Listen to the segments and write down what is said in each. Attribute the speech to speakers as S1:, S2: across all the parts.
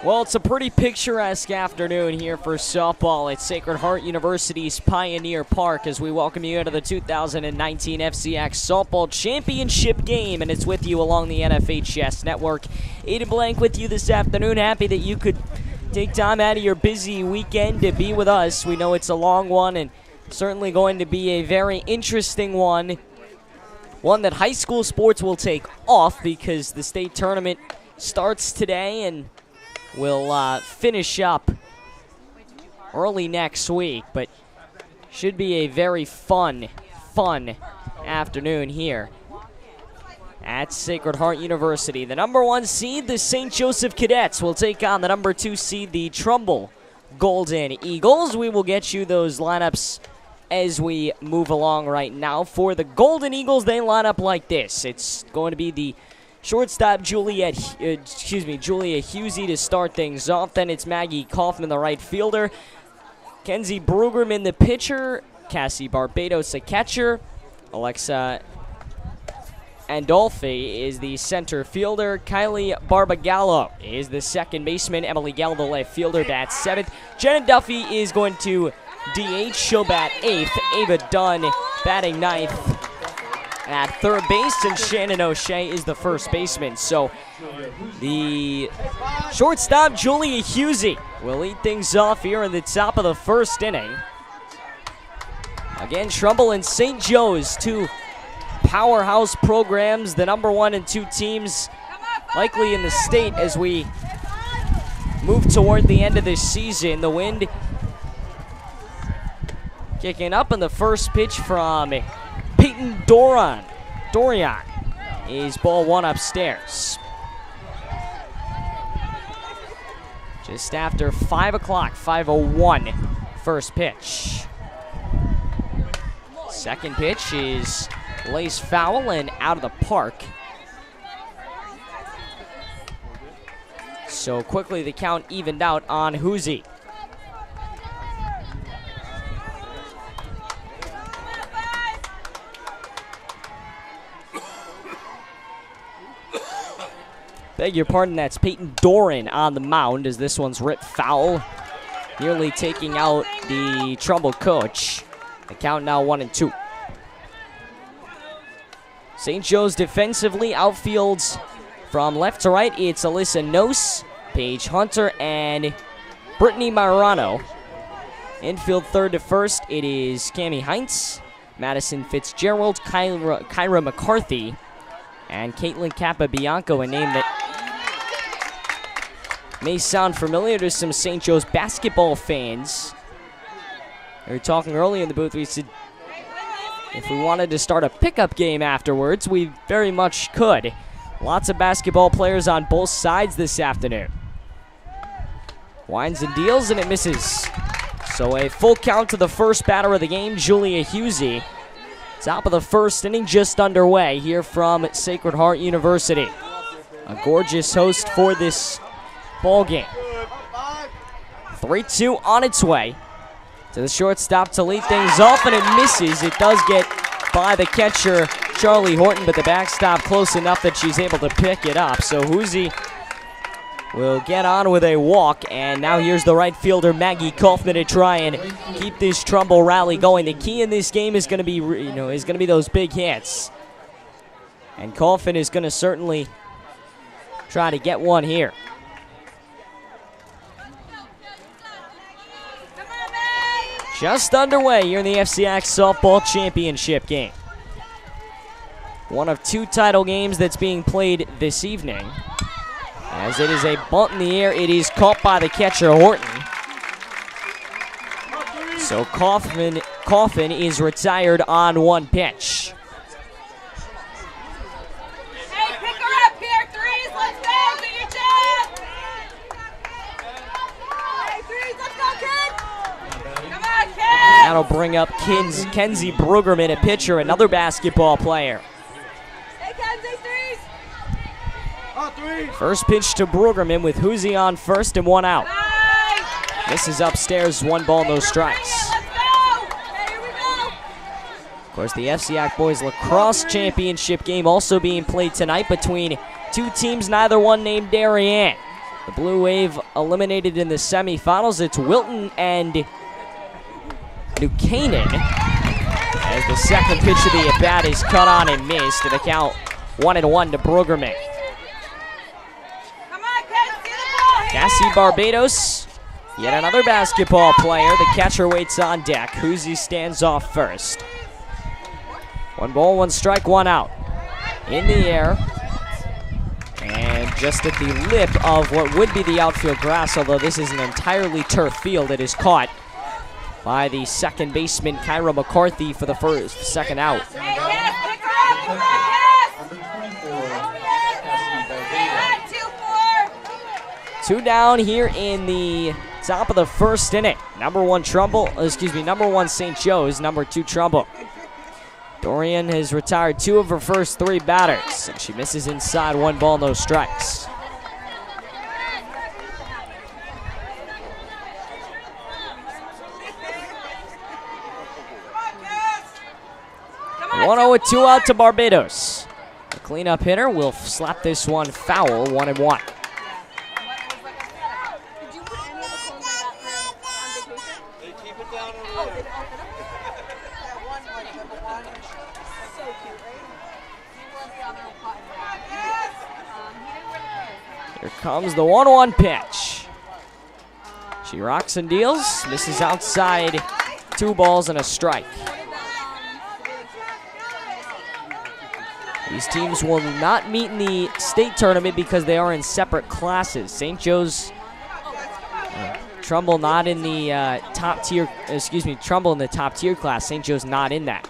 S1: Well, it's a pretty picturesque afternoon here for softball at Sacred Heart University's Pioneer Park as we welcome you into the 2019 FCIAC Softball Championship game, and it's with you along the NFHS Network. Aiden Blank with you this afternoon. Happy that you could take time out of your busy weekend to be with us. We know it's a long one and certainly going to be a very interesting one. One that high school sports will take off because the state tournament starts today and will finish up early next week, but should be a very fun afternoon here at Sacred Heart University. The number 1 seed, the St. Joseph Cadets, will take on the number 2 seed, the Trumbull Golden Eagles. We will get you those lineups as we move along right now. For the Golden Eagles, they line up like this. It's going to be the shortstop Julia Husey to start things off. Then it's Maggie Kaufman, the right fielder. Kenzie Brueggerman, the pitcher. Cassie Barbados, the catcher. Alexa Andolfi is the center fielder. Kylie Barbagallo is the second baseman. Emily Gell, the left fielder, bats 7th. Jenna Duffy is going to DH. She'll bat 8th. Ava Dunn batting 9th at third base, and Shannon O'Shea is the first baseman. So the shortstop, Julia Husey, will lead things off here in the top of the first inning. Again, Trumbull and St. Joe's, two powerhouse programs, the number 1 and 2 teams likely in the state as we move toward the end of this season. The Wind kicking up, and the first pitch from Peyton Dorian is ball 1 upstairs. Just after 5 o'clock, 5:01, first pitch. Second pitch is lace foul and out of the park. So quickly the count evened out on Husey. Beg your pardon, that's Peyton Doran on the mound as this one's ripped foul, nearly taking out the Trumbull coach. The count now 1-2. St. Joe's defensively outfields from left to right. It's Alyssa Nose, Paige Hunter, and Brittany Marano. Infield third to first, it is Cami Heinz, Madison Fitzgerald, Kyra McCarthy, and Caitlin Capabianco, a name that may sound familiar to some St. Joe's basketball fans. We were talking earlier in the booth, we said if we wanted to start a pickup game afterwards, we very much could. Lots of basketball players on both sides this afternoon. Winds and deals, and it misses. So a full count to the first batter of the game, Julia Husey. Top of the first inning just underway here from Sacred Heart University. A gorgeous host for this ball game. 3-2 on its way to the shortstop to lead things off, and it misses. It does get by the catcher, Charlie Horton, but the backstop close enough that she's able to pick it up. So Husey will get on with a walk, and now here's the right fielder, Maggie Kaufman, to try and keep this Trumbull rally going. The key in this game is going to be, those big hits, and Kaufman is going to certainly try to get one here. Just underway here in the FCIAC Softball Championship game. One of 2 title games that's being played this evening. As it is a bunt in the air, it is caught by the catcher, Horton. So Kaufman is retired on 1 pitch.
S2: Hey, pick her up here, threes, let's go, get your jab! Hey, threes, let's go, kid! Come on, kid!
S1: That'll bring up Kenzie Brueggerman, a pitcher, another basketball player.
S2: Hey, Kenzie, threes!
S1: First pitch to Brueggerman with Husey on first and 1 out.
S2: Nice.
S1: This is upstairs, 1 ball, no strikes.
S2: Let's go! Hey, here we go!
S1: Of course, the FCIAC Boys Lacrosse Championship game also being played tonight between 2 teams, neither one named Darien. The Blue Wave eliminated in the semifinals. It's Wilton and Buchanan. As the second pitch of the at-bat is cut on and missed, and the count 1-1 to Brueggemann.
S2: Come on, kids, see the ball here.
S1: Cassie Barbados, yet another basketball player. The catcher waits on deck. Hoosie stands off first. 1 ball, 1 strike, 1 out. In the air. And just at the lip of what would be the outfield grass, although this is an entirely turf field, it is caught by the second baseman, Kyra McCarthy, for the second out.
S2: Hey, Cass, pick her up. Come on, Cass.
S1: 2 down here in the top of the first inning. Number 1 St. Joe's, number 2 Trumbull. Dorian has retired 2 of her first 3 batters, and she misses inside. 1 ball, no strikes.
S2: Come on,
S1: 1-0 with 2 out to Barbados. The cleanup hitter will slap this one foul, 1-1. Here comes the 1-1 pitch. She rocks and deals, misses outside. 2 balls and a strike. These teams will not meet in the state tournament because they are in separate classes. St. Joe's, Trumbull not in the top tier, Trumbull in the top tier class. St. Joe's not in that.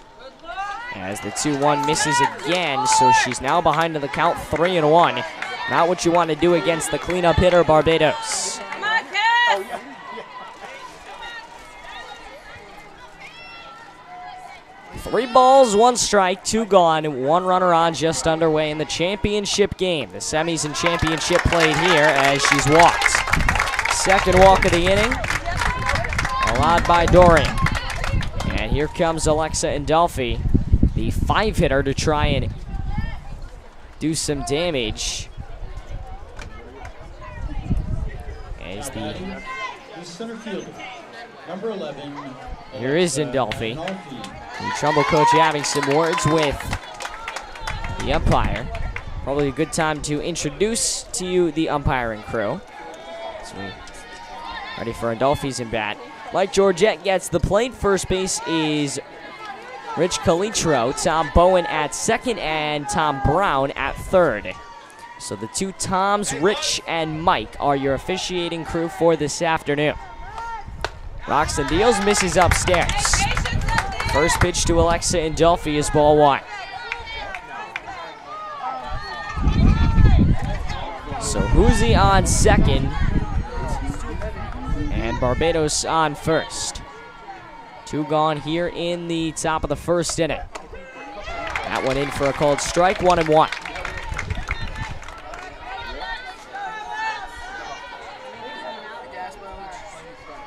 S1: As the 2-1 misses again, so she's now behind in the count, 3-1. Not what you want to do against the cleanup hitter, Barbados.
S2: Come on, Cass.
S1: 3 balls, 1 strike, 2 gone, and 1 runner on, just underway in the championship game. The semis and championship played here as she's walked. Second walk of the inning, allowed by Dorian. And here comes Alexa Indolfi, the 5-hitter, to try and do some damage. As the
S3: center fielder, number 11.
S1: Here is Indolfi. The Trumbull coach having some words with the umpire. Probably a good time to introduce to you the umpiring crew. So we ready for Indolfi's in bat. Mike Georgette gets the plate. First base is Rich Calitro, Tom Bowen at second, and Tom Brown at third. So the 2 Toms, Rich and Mike, are your officiating crew for this afternoon. Rocks and deals, misses upstairs. First pitch to Alexa Indolfi is ball 1. So Hoosie on second, and Barbados on first. 2 gone here in the top of the first inning. That one in for a called strike, 1-1.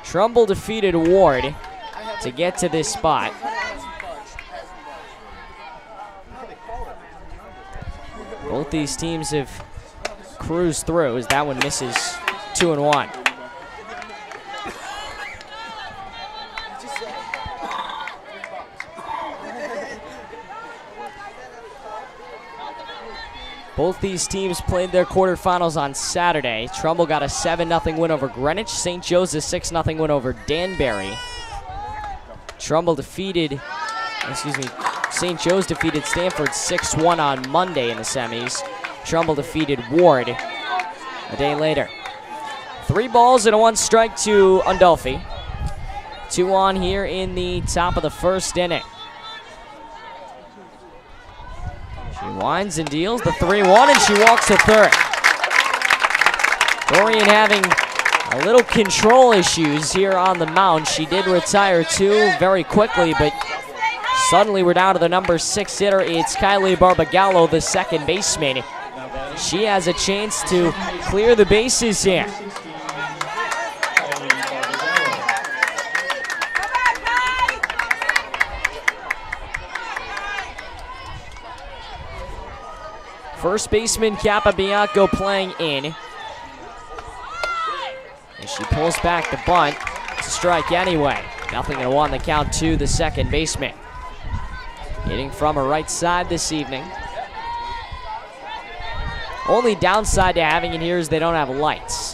S1: Trumbull defeated Ward to get to this spot. Both these teams have cruised through as that one misses. 2-1. Both these teams played their quarterfinals on Saturday. Trumbull got a 7-0 win over Greenwich. St. Joe's a 6-0 win over Danbury. St. Joe's defeated Stanford 6-1 on Monday in the semis. Trumbull defeated Ward a day later. 3 balls and a 1 strike to Indolfi. 2 on here in the top of the first inning. She winds and deals the 3-1, and she walks to third. Dorian having a little control issues here on the mound. She did retire 2 very quickly, but suddenly we're down to the number 6 hitter. It's Kylie Barbagallo, the second baseman. She has a chance to clear the bases here. First baseman Capabianco playing in. pulls back the bunt. It's a strike anyway. Nothing to one the count to the second baseman. Hitting from a right side this evening. Only downside to having it here is they don't have lights.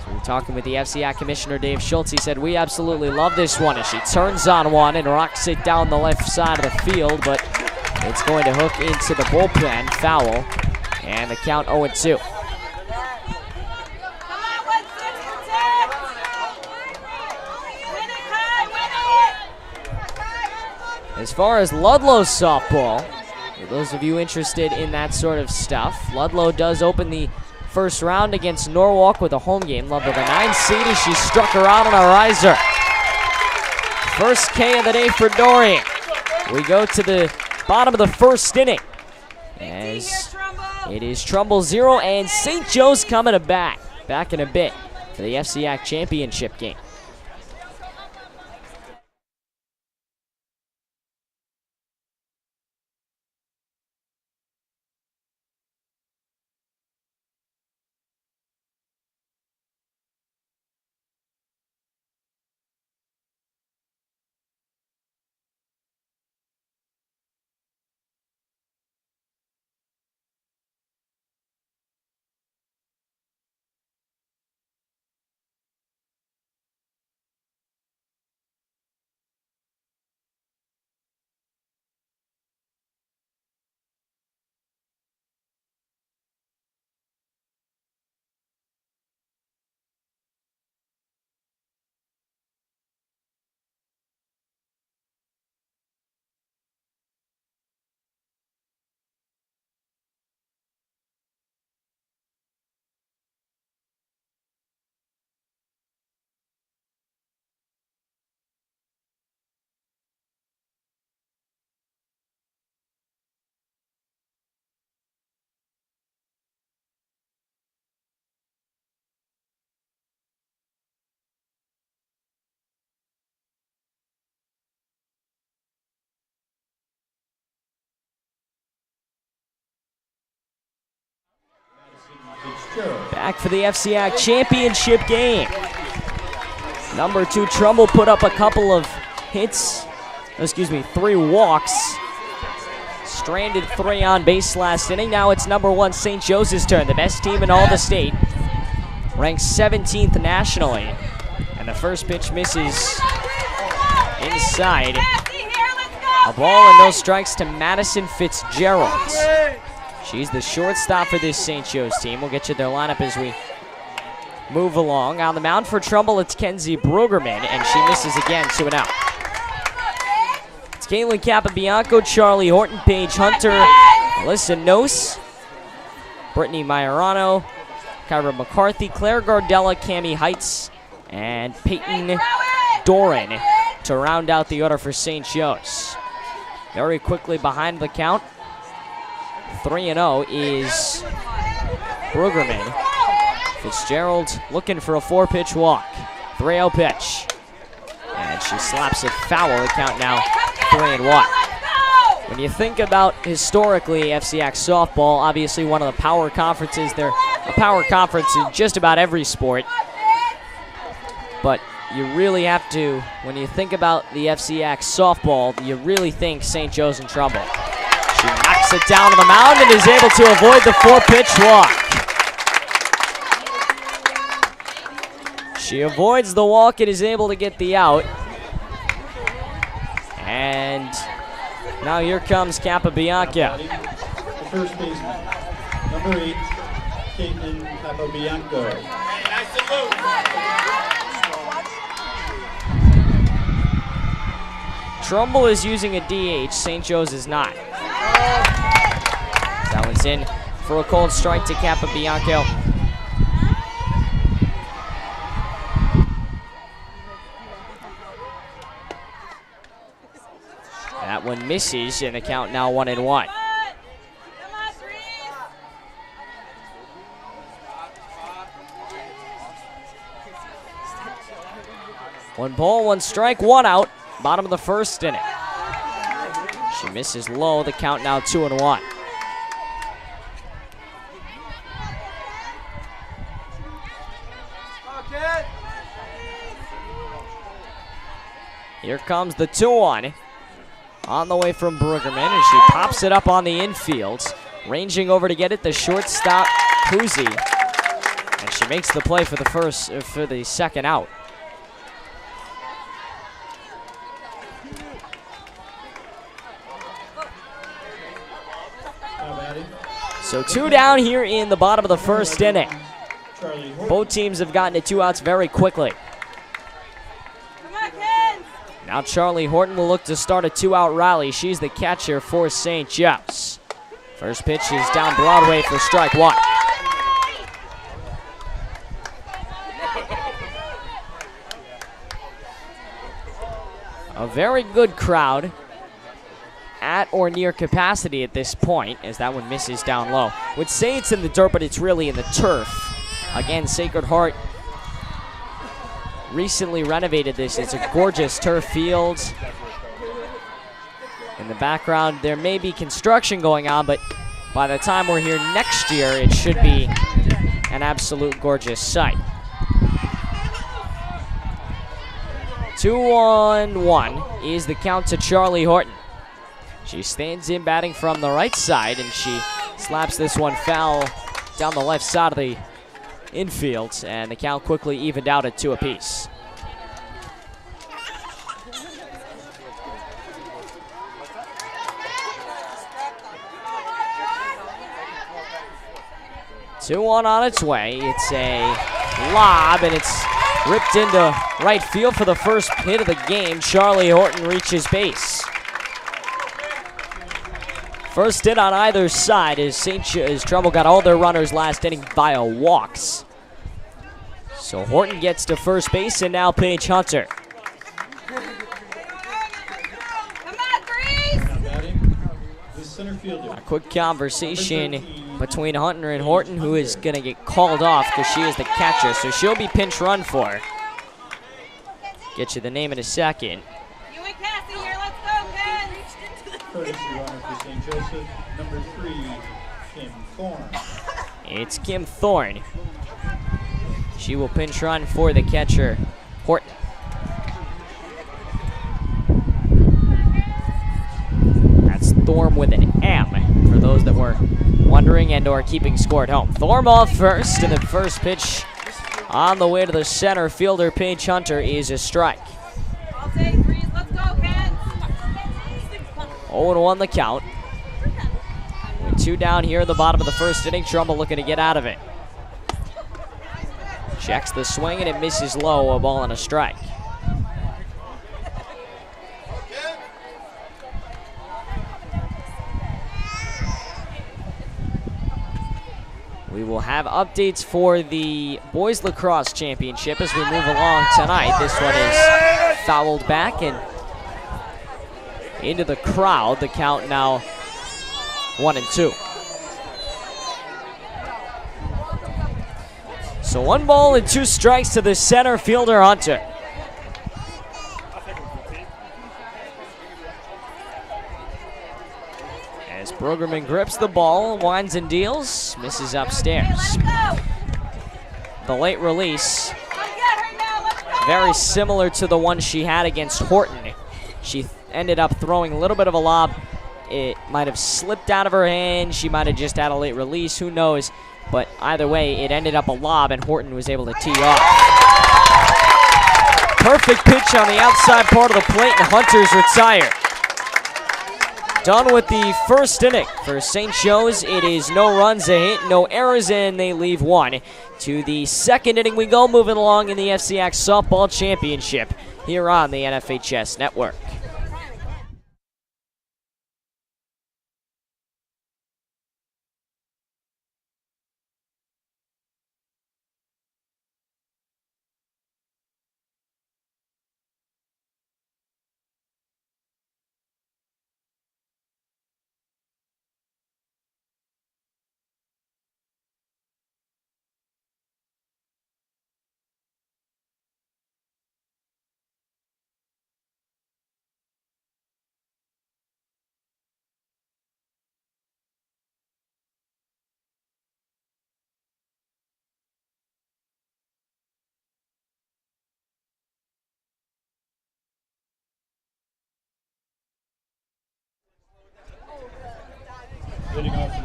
S1: So we're talking with the FCIAC Commissioner Dave Schultz. He said, we absolutely love this one as she turns on one and rocks it down the left side of the field, but it's going to hook into the bullpen, foul, and the count 0-2. As far as Ludlow's softball, for those of you interested in that sort of stuff, Ludlow does open the first round against Norwalk with a home game. Ludlow, the 9 seed, as she struck her out on a riser. First K of the day for Dorian. We go to the bottom of the first inning, as it is Trumbull 0 and St. Joe's coming back in a bit for the FCIAC championship game. Back for the FCIAC championship game. Number 2 Trumbull put up a couple of hits, 3 walks. Stranded 3 on base last inning. Now it's number 1 St. Joseph's turn, the best team in all the state. Ranked 17th nationally. And the first pitch misses inside. A ball and no strikes to Madison Fitzgerald. She's the shortstop for this St. Joe's team. We'll get you their lineup as we move along. On the mound for Trumbull, it's Kenzie Brueggerman, and she misses again, 2-out. It's Caitlin Capabianco, Charlie Horton, Paige Hunter, Alyssa Nose, Brittany Majorano, Kyra McCarthy, Claire Gardella, Cami Heights, and Peyton Doran to round out the order for St. Joe's. Very quickly behind the count. 3-0 is Brueggerman. Fitzgerald looking for a 4-pitch walk. 3-0 pitch. And she slaps it foul. The count now 3-1. When you think about historically FCIAC softball, obviously one of the power conferences. They're a power conference in just about every sport. But you really have to, when you think about the FCIAC softball, you really think St. Joe's and Trumbull. She knocks it down on the mound and is able to avoid the 4-pitch walk. She avoids the walk and is able to get the out. And now here comes Capabianco.
S3: The first baseman, number 8, Caitlin Capabianco.
S1: Trumbull is using a DH. St. Joe's is not. That one's in for a cold strike to Capabianco. That one misses, and the count now 1-1. One ball, 1 strike, 1 out. Bottom of the first inning. She misses low. The count now 2-1. Here comes the 2-1. On the way from Bruggerman, and she pops it up on the infield. Ranging over to get it, the shortstop, Kuzi. And she makes the play for the second out. So 2 down here in the bottom of the first inning. Both teams have gotten to 2 outs very quickly. Now Charlie Horton will look to start a 2-out rally. She's the catcher for St. Joseph. First pitch is down Broadway for strike 1. A very good crowd at or near capacity at this point, as that one misses down low. Would say it's in the dirt, but it's really in the turf. Again, Sacred Heart recently renovated this. It's a gorgeous turf field. In the background, there may be construction going on, but by the time we're here next year, it should be an absolute gorgeous sight. 2-1-1 is the count to Charlie Horton. She stands in batting from the right side, and she slaps this one foul down the left side of the infield, and the count quickly evened out at 2 apiece. Two-one on its way. It's a lob, and it's ripped into right field for the first hit of the game. Charlie Horton reaches base. First hit on either side as Trumbull got all their runners last inning via walks. So Horton gets to first base, and now Paige Hunter. A quick conversation between Hunter and Horton, who is going to get called off because she is the catcher, so she'll be pinch run for. Get you the name in a second.
S2: You and Cassie here, let's go, Ken.
S3: Courtesy runner for St. Joseph, number 3, Kim Thorne.
S1: It's Kim Thorne. She will pinch run for the catcher, Horton. That's Thorne with an M, for those that were wondering and or keeping score at home. Thorne off first, and the first pitch on the way to the center fielder, Paige Hunter, is a strike.
S2: I'll say freeze, let's go, Ken.
S1: 0-1 the count. With 2 down here in the bottom of the first inning, Trumbull looking to get out of it. Checks the swing, and it misses low, a ball and a strike. We will have updates for the Boys Lacrosse Championship as we move along tonight. This one is fouled back and into the crowd. The count now 1-2. So 1 ball and 2 strikes to the center fielder, Hunter. As Bruggerman grips the ball, winds and deals, misses upstairs. The late release, very similar to the one she had against Horton. She ended up throwing a little bit of a lob. It might have slipped out of her hand. She might have just had a late release. Who knows? But either way, it ended up a lob, and Horton was able to tee off. Perfect pitch on the outside part of the plate, and Hunter's retired. Done with the first inning for St. Joe's. It is no runs, a hit, no errors, and they leave 1. To the second inning we go, moving along in the FCIAC Softball Championship here on the NFHS Network.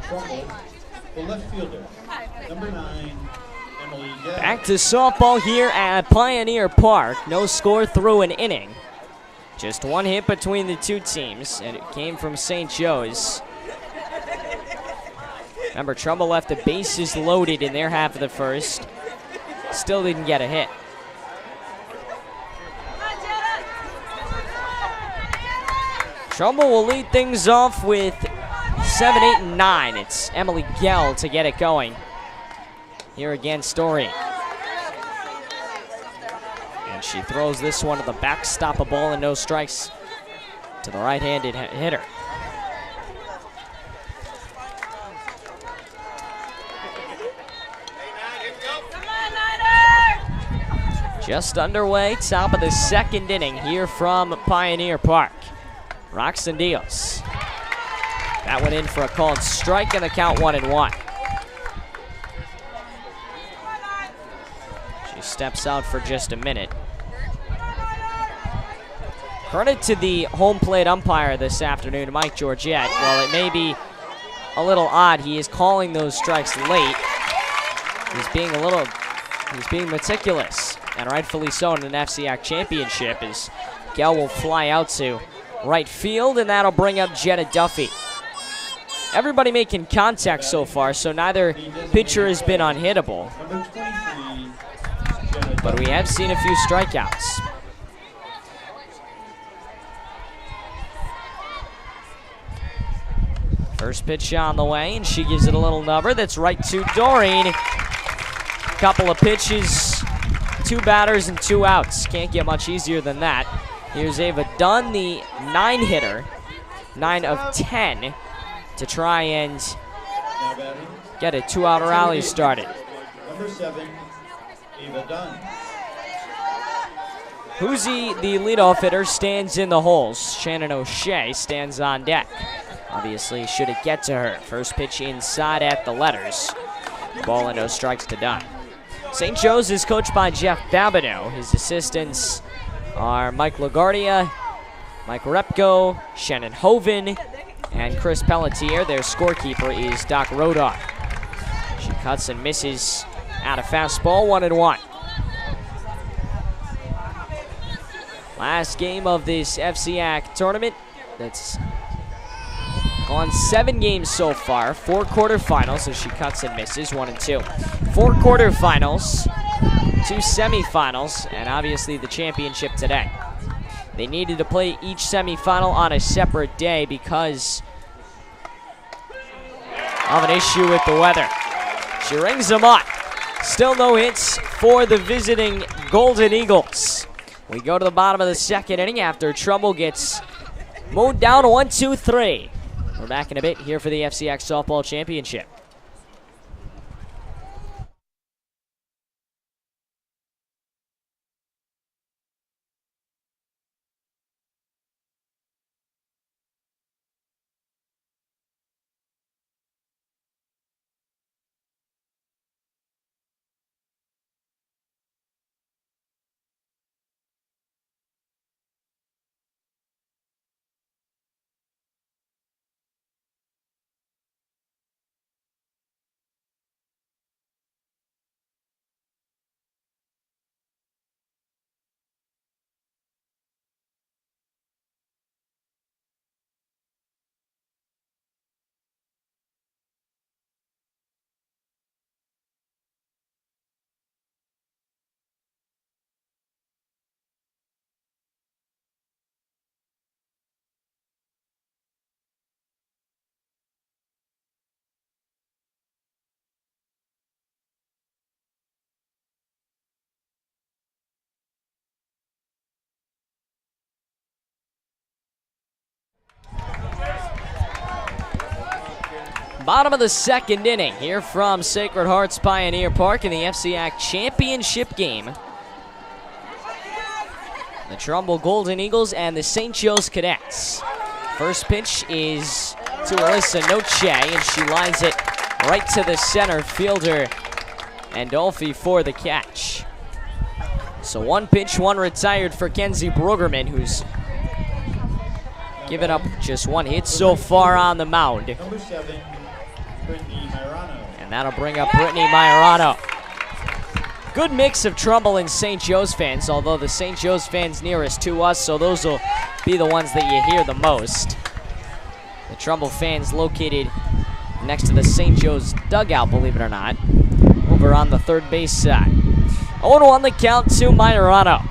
S3: Trumbull. The left fielder, number 9, Emily Gell.
S1: Back to softball here at Pioneer Park. No score through an inning. Just one hit between the two teams, and it came from St. Joe's. Remember, Trumbull left the bases loaded in their half of the first. Still didn't get a hit. Trumbull will lead things off with 7, 8, and 9. It's Emily Gell to get it going. Here again, Story. And she throws this one to the backstop, a ball and no strikes to the right-handed hitter. Just underway, top of the second inning here from Pioneer Park. Roxanne Diaz. That went in for a called strike and the count 1-1. She steps out for just a minute. Credit to the home plate umpire this afternoon, Mike Georgette. While it may be a little odd, he is calling those strikes late. He's being meticulous, and rightfully so in an FCIAC championship, as Gell will fly out to right field, and that'll bring up Jenna Duffy. Everybody making contact so far, so neither pitcher has been unhittable. But we have seen a few strikeouts. First pitch on the way, and she gives it a little number that's right to Doreen. Couple of pitches, 2 batters and 2 outs. Can't get much easier than that. Here's Ava Dunn, the 9-hitter, 9 of 10, to try and get a 2-out rally started.
S3: Number 7, Ava Dunn.
S1: Hoosie, the leadoff hitter, stands in the holes. Shannon O'Shea stands on deck. Obviously, should it get to her. First pitch inside at the letters. Ball and no strikes to Dunn. St. Joe's is coached by Jeff Babineau. His assistants are Mike LaGuardia, Mike Repko, Shannon Hoven, and Chris Pelletier. Their scorekeeper is Doc Rodar. She cuts and misses out of fastball, 1-1. Last game of this FCIAC tournament. That's gone 7 games so far, 4 quarterfinals, as she cuts and misses, 1-2. 4 quarterfinals, 2 semifinals, and obviously the championship today. They needed to play each semifinal on a separate day because of an issue with the weather. She rings them up. Still no hits for the visiting Golden Eagles. We go to the bottom of the second inning after Trumbull gets mowed down 1-2-3. We're back in a bit here for the FCIAC Softball Championship. Bottom of the second inning here from Sacred Hearts Pioneer Park in the FCIAC championship game. The Trumbull Golden Eagles and the St. Joe's Cadets. First pitch is to Alyssa Noche, and she lines it right to the center fielder, Andolfi for the catch. So 1 pitch, 1 retired for Kenzie Brueggerman, who's given up just 1 hit so far on the mound.
S3: Number 7, Brittany Majorano.
S1: And that'll bring up Brittany Majorano. Good mix of Trumbull and St. Joseph fans, although the St. Joseph fans nearest to us, so those will be the ones that you hear the most. The Trumbull fans located next to the St. Joe's dugout, believe it or not, over on the third base side. 0-1 the count to Majorano.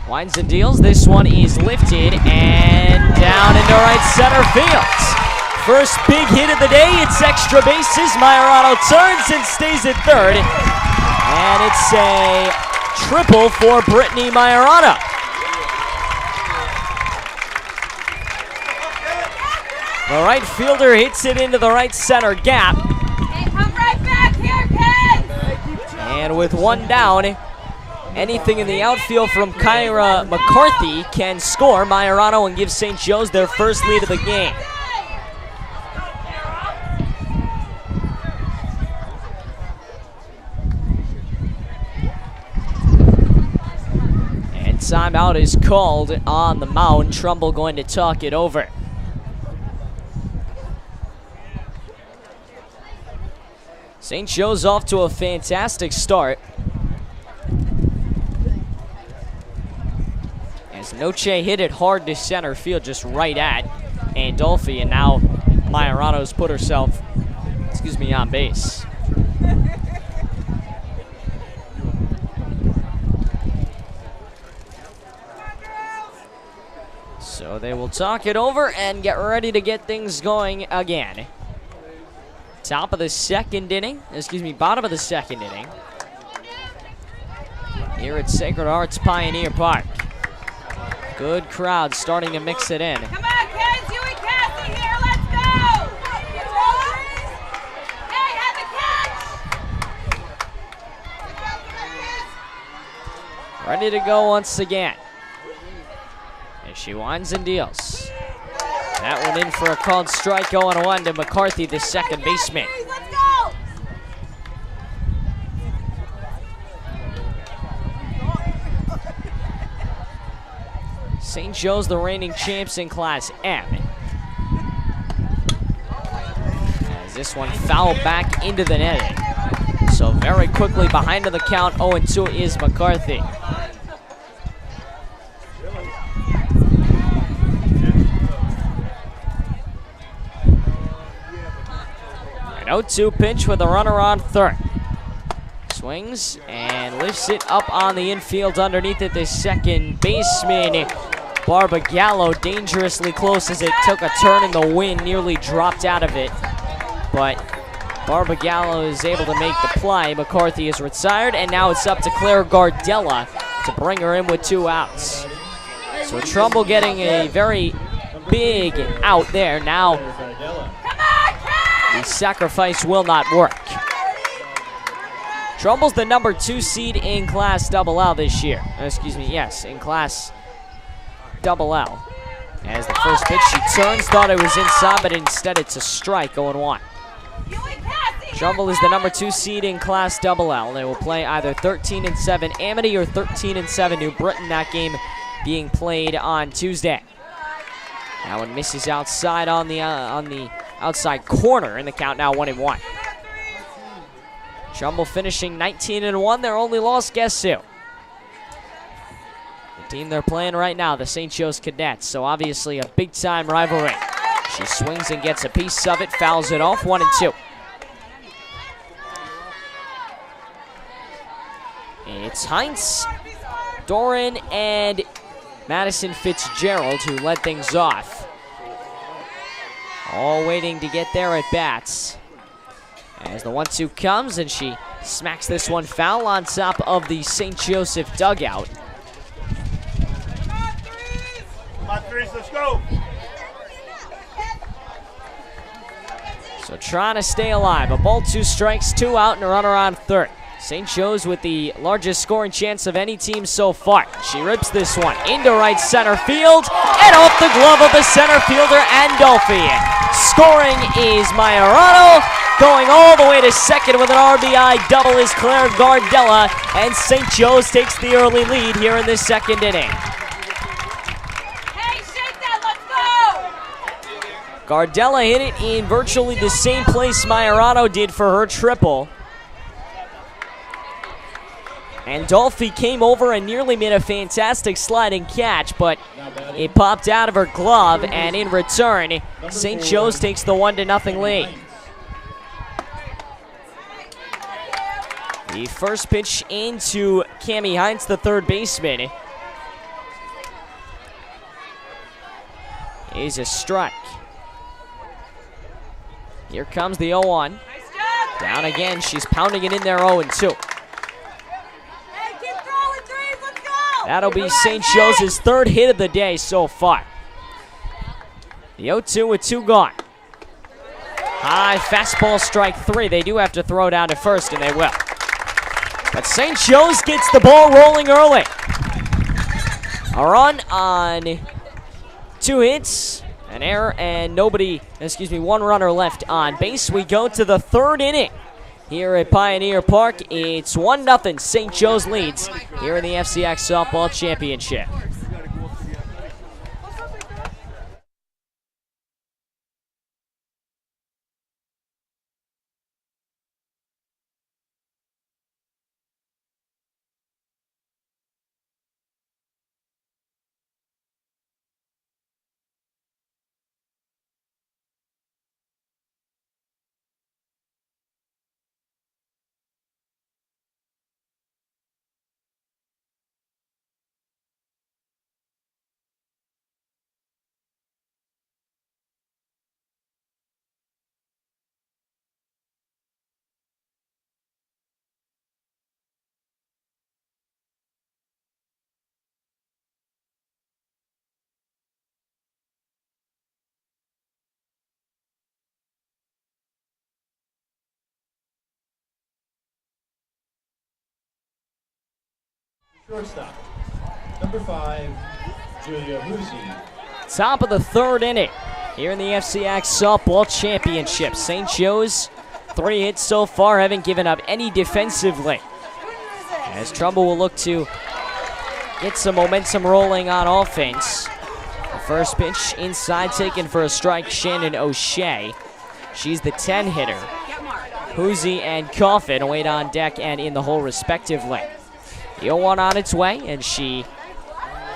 S1: Winds and deals. This one is lifted and down into right center field. First big hit of the day. It's extra bases. Majorano turns and stays at third. And it's a triple for Brittany Majorano. The right fielder hits it into the right center gap.
S2: Hey, come right back here, kids!
S1: And with one down, anything in the outfield from Kyra McCarthy can score Majorano and give St. Joe's their first lead of the game. And timeout is called on the mound. Trumbull going to talk it over. St. Joe's off to a fantastic start. As Noche hit it hard to center field, just right at Andolfi, and now Majorano's put herself, on base. So they will talk it over and get ready to get things going again. Bottom of the second inning here at Sacred Hearts Pioneer Park. Good crowd starting to mix it in.
S2: Come on, kids, you and Cassie here, let's go! Hey, have the catch!
S1: Ready to go once again. As she winds and deals. That one in for a called strike, 0-1 to McCarthy, the second baseman.
S2: Let's go!
S1: St. Joe's the reigning champs in Class M. As this one fouled back into the netting. So very quickly behind the count, 0-2 is McCarthy. An 0-2 pitch with a runner on third. Swings and lifts it up on the infield underneath it. The second baseman, Barbagallo, dangerously close as it took a turn in the wind, nearly dropped out of it. But Barbagallo is able to make the play. McCarthy is retired, and now it's up to Claire Gardella to bring her in with 2 outs. So Trumbull getting a very big out there. Now the sacrifice will not work. Trumbull's the number 2 seed in Class Double L this year. In Class Double L. As the first pitch, she turns, thought it was inside, but instead it's a strike, 0-1. Trumbull is the number 2 seed in Class Double L. They will play either 13-7 Amity or 13-7 New Britain. That game being played on Tuesday. That one misses outside on the outside corner, and the count now 1-1. Trumbull finishing 19-1. Their only loss, guess who? The team they're playing right now, the St. Joe's Cadets. So obviously a big-time rivalry. She swings and gets a piece of it, fouls it off, 1-2. It's Heinz, Doran, and Madison Fitzgerald who led things off. All waiting to get their at-bats. As the 1-2 comes, and she smacks this one foul on top of the St. Joseph dugout.
S4: Come on, threes, let's go.
S1: So trying to stay alive. A ball, 2 strikes, 2 out, and a runner on third. St. Joe's with the largest scoring chance of any team so far. She rips this one into right center field and off the glove of the center fielder, Andolfi. Scoring is Majorano. Going all the way to second with an RBI double is Claire Gardella, and St. Joe's takes the early lead here in the second inning.
S2: Hey, shake that, let's go!
S1: Gardella hit it in virtually the same place Majorano did for her triple. And Dolphy came over and nearly made a fantastic sliding catch, but it popped out of her glove, and in return, St. Joe's takes the 1-0 lead. The first pitch into Cammie Hines, the third baseman, is a strike. Here comes the 0-1. Down again, she's pounding it in there 0-2. That'll be St. Joseph's third hit of the day so far. The 0-2 with 2 gone. High fastball, strike 3. They do have to throw down to first, and they will. But St. Joe's gets the ball rolling early. A run on 2 hits, an error, and one runner left on base. We go to the third inning. Here at Pioneer Park, it's 1-0. St. Joe's leads here in the FCIAC Softball Championship.
S3: Shortstop, number 5, Julia Huzzi.
S1: Top of the third inning here in the FCIAC Softball Championship. St. Joe's 3 hits so far, haven't given up any defensively. As Trumbull will look to get some momentum rolling on offense. The first pitch inside, taken for a strike, Shannon O'Shea. She's the 10 hitter. Huzzi and Coffin wait on deck and in the hole respectively. The 0-1 on its way, and she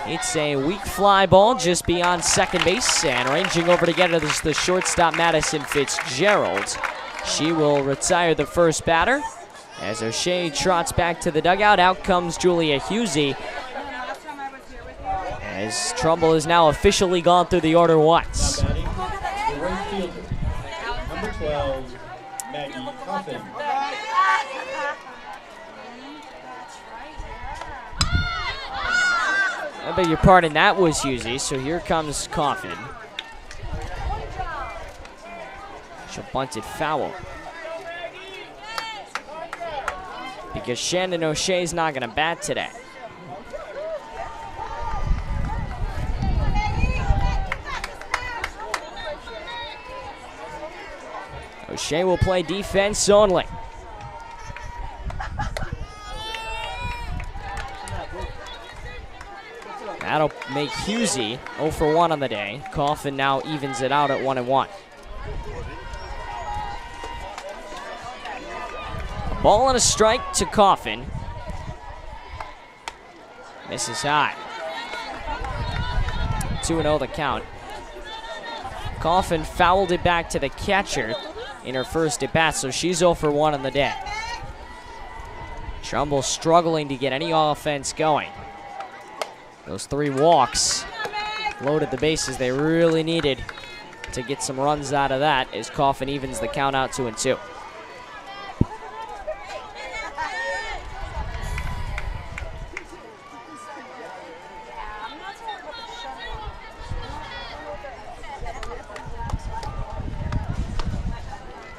S1: hits a weak fly ball just beyond second base, and ranging over to get it is the shortstop, Madison Fitzgerald. She will retire the first batter. As O'Shea trots back to the dugout, out comes Julia Huzzi. As Trumbull is now officially gone through the order once.
S3: Now batting, the right fielder, number 12, Maggie Coffin.
S1: I beg your pardon, that was Huzzi, so here comes Coffin. She'll bunt it foul. Because Shannon O'Shea's not going to bat today. O'Shea will play defense only. That'll make Huzzi 0 for 1 on the day. Coffin now evens it out at 1-1. A ball and a strike to Coffin. Misses high. 2-0 the count. Coffin fouled it back to the catcher in her first at bat, so she's 0 for 1 on the day. Trumbull struggling to get any offense going. Those 3 walks loaded the bases they really needed to get some runs out of that as Coffin evens the count out 2-2.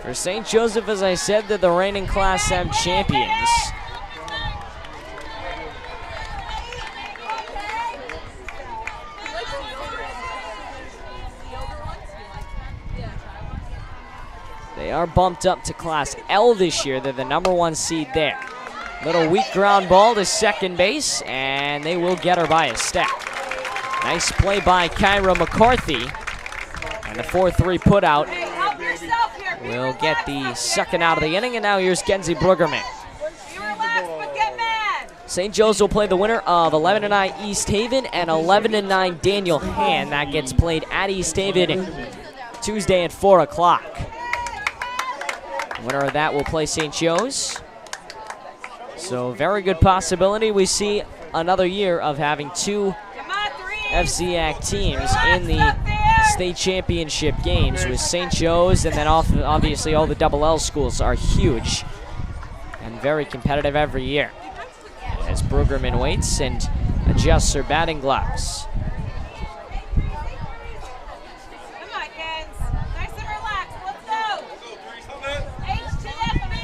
S1: For St. Joseph, as I said, they're the reigning Class M champions. They are bumped up to Class L this year. They're the number 1 seed there. Little weak ground ball to second base, and they will get her by a step. Nice play by Kyra McCarthy And the 4-3 put out
S2: Hey, help yourself here. Be
S1: will get the
S2: relaxed,
S1: second out of the inning, and now here's Kenzie Brueggemann.
S2: Be relaxed, but get mad.
S1: St. Joseph will play the winner of 11-9 East Haven and 11-9 Daniel Han. That gets played at East Haven Tuesday at 4 o'clock. Winner of that will play St. Joe's. So very good possibility we see another year of having two
S2: Come on, threes.
S1: FCIAC teams in the state championship games with St. Joe's, and then obviously all the double L schools are huge and very competitive every year. As Brueggemann waits and adjusts her batting gloves.
S2: Come on, kids. Nice and relaxed. Let's go. HTFB.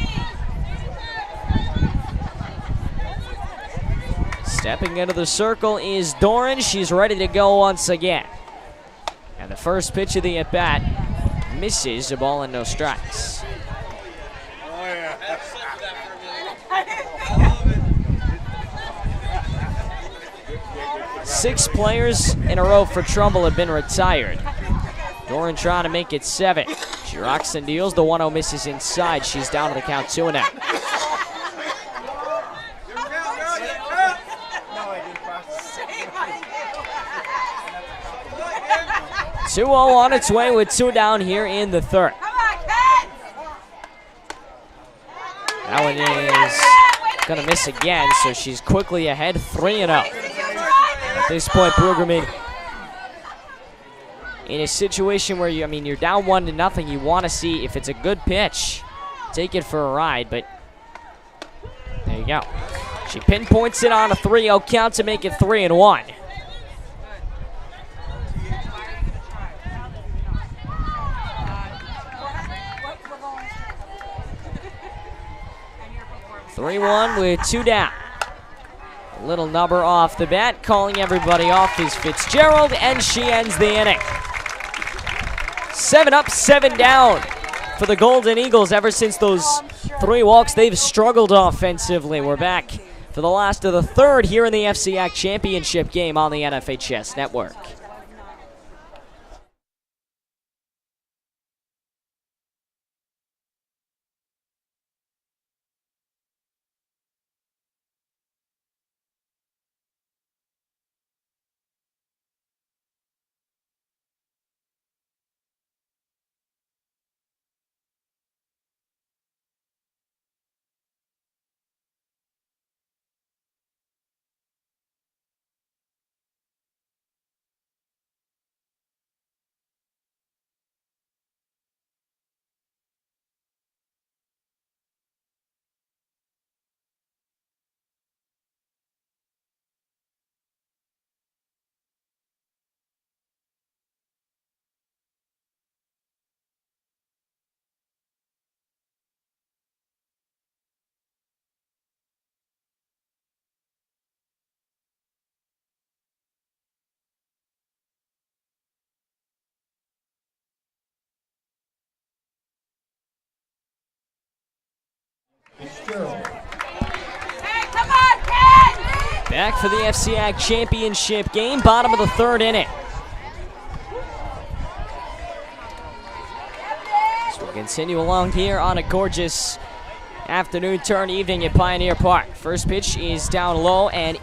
S1: Stepping into the circle is Doran. She's ready to go once again. And the first pitch of the at-bat misses, a ball and no strikes.
S4: Oh, yeah.
S1: 6 players in a row for Trumbull have been retired. Doran trying to make it 7. She rocks and deals. The 1-0 misses inside. She's down to the count 2-0. 2-0 on its way with 2 down here in the third.
S2: Come on, kids.
S1: That one is going to miss again, so she's quickly ahead 3-0. At this point, Brueggemann, in a situation where you're down 1-0, you want to see if it's a good pitch, take it for a ride, but there you go. She pinpoints it on a 3-0 count to make it 3-1. (3-1) with 2 down. A little number off the bat, calling everybody off is Fitzgerald, and she ends the inning. 7 up, 7 down for the Golden Eagles. Ever since those 3 walks, they've struggled offensively. We're back for the last of the third here in the FCIAC Championship game on the NFHS Network.
S2: Hey, come on, kids.
S1: Back for the FCIAC Championship game, bottom of the third inning. So we'll continue along here on a gorgeous afternoon turn evening at Pioneer Park. First pitch is down low and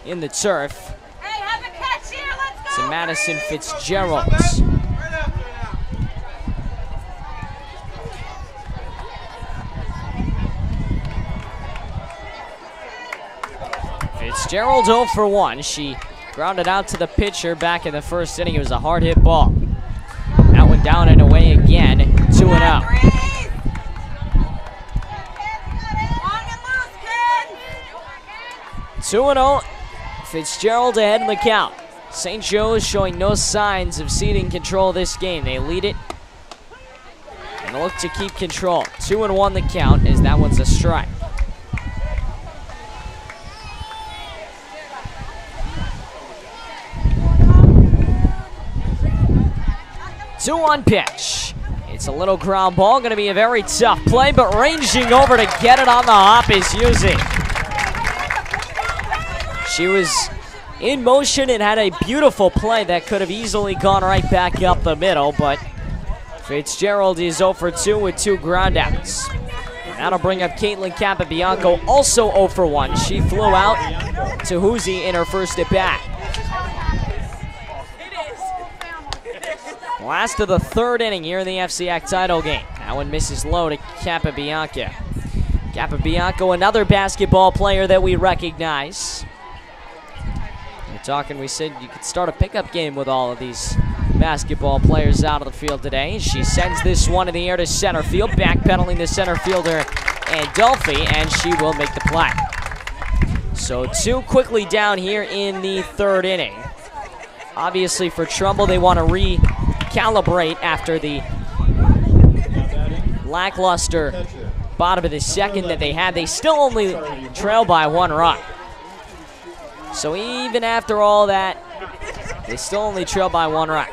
S1: in the turf.
S2: Hey, have a catch here. Let's go.
S1: To Madison Fitzgerald. Fitzgerald 0 for 1. She grounded out to the pitcher back in the first inning. It was a hard hit ball. That one down and away again. 2-0.
S2: Long and loose, kids.
S1: 2-0. Fitzgerald ahead in the count. St. Joe's showing no signs of ceding control of this game. They lead it and look to keep control. 2-1 the count, as that one's a strike. 2-1 pitch. It's a little ground ball, going to be a very tough play, but ranging over to get it on the hop is Yuzi. She was in motion and had a beautiful play that could have easily gone right back up the middle, but Fitzgerald is 0 for 2 with 2 groundouts. That'll bring up Caitlin Capabianco, also 0 for 1. She flew out to Hoosie in her first at bat. Last of the 3rd inning here in the FCIAC title game. That one misses low to Capabianco. Capabianco, another basketball player that we recognize. We said you could start a pickup game with all of these basketball players out of the field today. She sends this one in the air to center field, backpedaling the center fielder Adolphi, and she will make the play. So 2 quickly down here in the 3rd inning. Obviously for Trumbull, they want to recalibrate after the lackluster bottom of the 2nd that they had. They still only trail by 1 run. So even after all that, they still only trail by 1 run.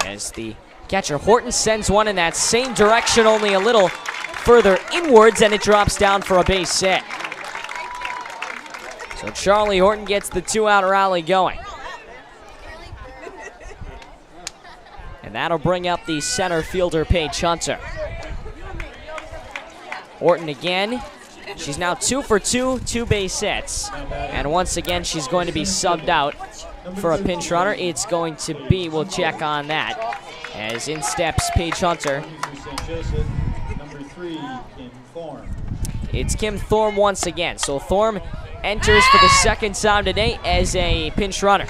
S1: As the catcher Horton sends one in that same direction, only a little further inwards, and it drops down for a base hit. So Charlie Horton gets the 2-out rally going. And that'll bring up the center fielder Paige Hunter. Horton again. She's now 2 for 2, 2 base hits. And once again, she's going to be subbed out for a pinch runner. It's going to be, we'll check on that, as in steps Paige Hunter.
S3: St.Joseph, number 3, Kim Thorne.
S1: It's Kim Thorne once again. So Thorne enters for the 2nd time today as a pinch runner.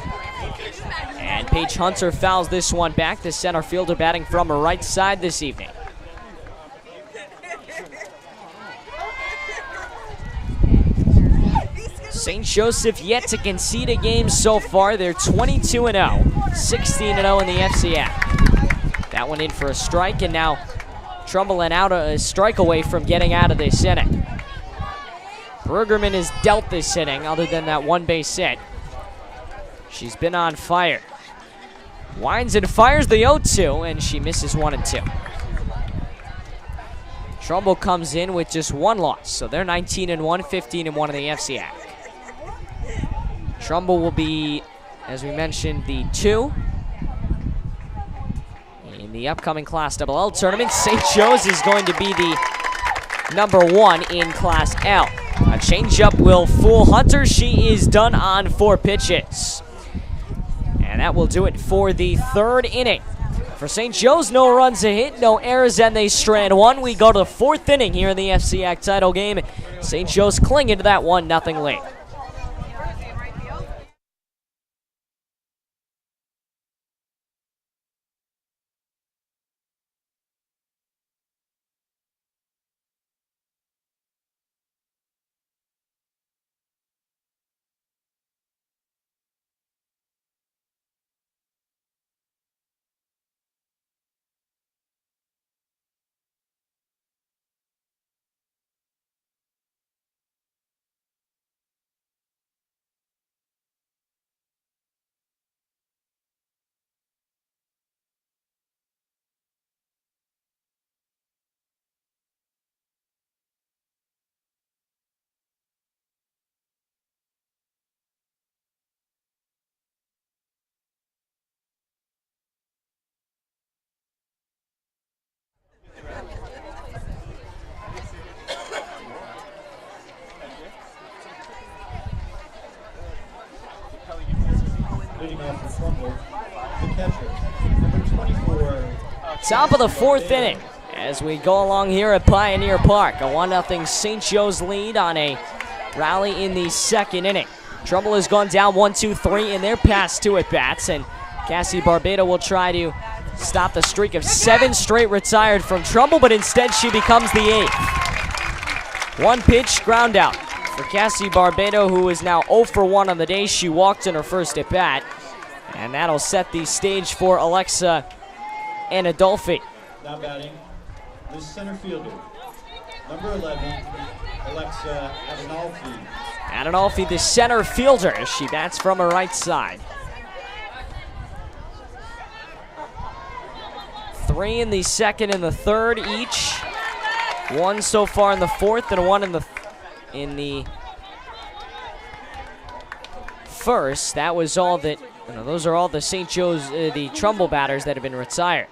S1: And Paige Hunter fouls this one back. The center fielder batting from her right side this evening. St. Joseph yet to concede a game so far. They're 22-0, 16-0 in the FCIAC. That one in for a strike, and now Trumbull and out a strike away from getting out of this inning. Bergerman has dealt this inning other than that 1 base hit. She's been on fire. Winds and fires the 0-2, and she misses 1 and 2. Trumbull comes in with just 1 loss, so they're 19-1, 15-1 in the FCIAC. Trumbull will be, as we mentioned, the 2 in the upcoming Class LL tournament. St. Joe's is going to be the number 1 in Class L. A changeup will fool Hunter. She is done on 4 pitches. And that will do it for the 3rd inning. For St. Joe's, no runs a hit, no errors, and they strand 1. We go to the 4th inning here in the FCIAC title game. St. Joe's clinging to that 1-0 lead.
S3: Leading off for Trumbull, the catcher, number 24.
S1: Top of the 4th inning as we go along here at Pioneer Park. A 1-0 St. Joe's lead on a rally in the 2nd inning. Trumbull has gone down 1-2-3 in their past 2 at-bats, and Cassie Barbado will try to stop the streak of 7 straight retired from Trumbull, but instead she becomes the 8th. 1 pitch, ground out for Cassie Barbado, who is now 0 for 1 on the day. She walked in her first at-bat, and that'll set the stage for Alexa Anadolfi.
S3: Now batting, the center fielder, number 11, Alexa Adolphi.
S1: Adolphi, the center fielder, as she bats from her right side. 3 in the 2nd and the 3rd each. 1 so far in the 4th and 1 in the first. That was all that, those are all the St. Joe's, the Trumbull batters that have been retired.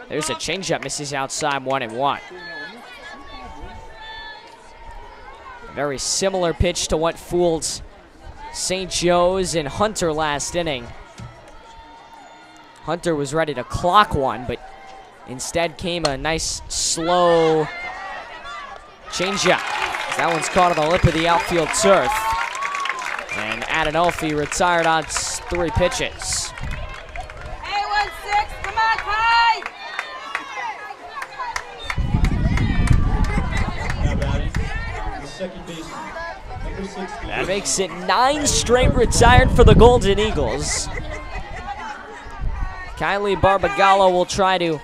S1: There's a changeup, misses outside, 1-1. A very similar pitch to what fooled St. Joe's and Hunter last inning. Hunter was ready to clock one, but instead came a nice slow changeup. That one's caught on the lip of the outfield turf. And Adenolfi retired on 3 pitches.
S2: Hey, 1-6, come on, Kai!
S3: Now batting, the second baseman, number 16.
S1: That makes it 9 straight retired for the Golden Eagles. Kylie Barbagallo will try to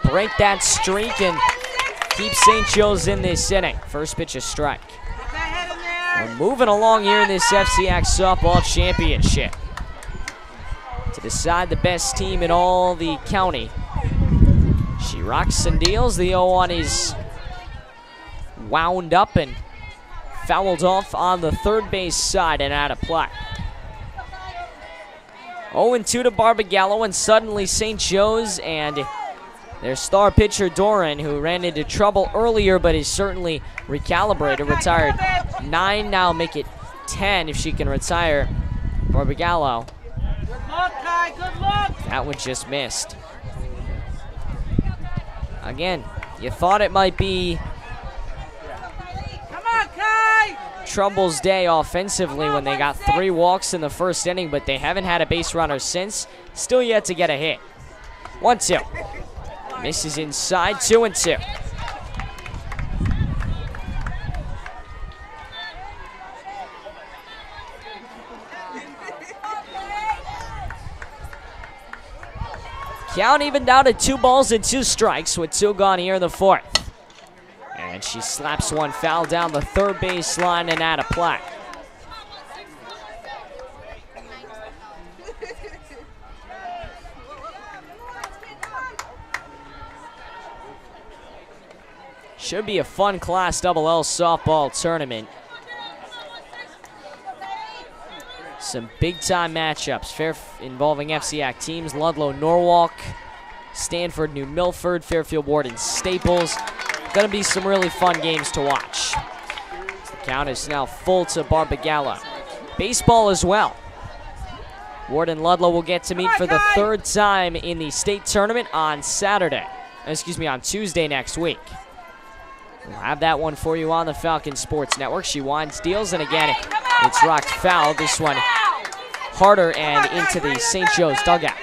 S1: break that streak and keep St. Joe's in this inning. First pitch, a strike. We're moving along here in this FCIAC softball championship to decide the best team in all the county. She rocks and deals. The 0-1 is wound up and fouled off on the third base side and out of play. 0-2 to Barbagallo, and suddenly St. Joe's and their star pitcher Doran, who ran into trouble earlier but is certainly recalibrated, retired 9, now make it 10 if she can retire Barbagallo.
S2: Good luck, Kai, good luck!
S1: That one just missed. Again, you thought it might be
S2: Come on, Kai!
S1: Trumbull's day offensively when they got 3 walks in the first inning, but they haven't had a base runner since. Still yet to get a hit. 1-2. Misses inside, 2-2. Count even down to 2 balls and 2 strikes with 2 gone here in the 4th. And she slaps one foul down the third base line and out of play. Should be a fun Class LL softball tournament. Some big-time matchups involving FCIAC teams. Ludlow, Norwalk, Stanford, New Milford, Fairfield, Warden, Staples. Going to be some really fun games to watch. The count is now full to Barbagallo. Baseball as well. Warden Ludlow will get to meet for the 3rd time in the state tournament on Tuesday next week. We'll have that one for you on the Falcon Sports Network. She winds, deals, and again, it's rocked foul. This one harder and into the St. Joe's dugout.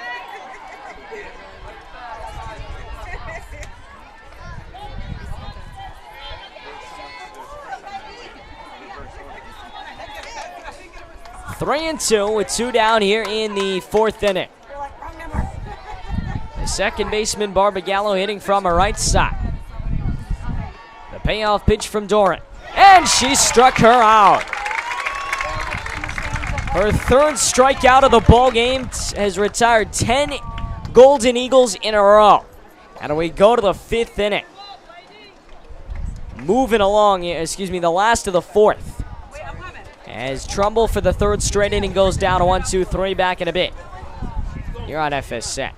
S1: Three and 2 with 2 down here in the 4th inning. The second baseman, Barbagallo, hitting from her right side. The payoff pitch from Doran, and she struck her out. Her 3rd strikeout of the ball game has retired 10 Golden Eagles in a row. And we go to the 5th inning. Moving along, the last of the 4th. As Trumbull for the 3rd straight inning goes down to 1-2-3, back in a bit. You're on FSN.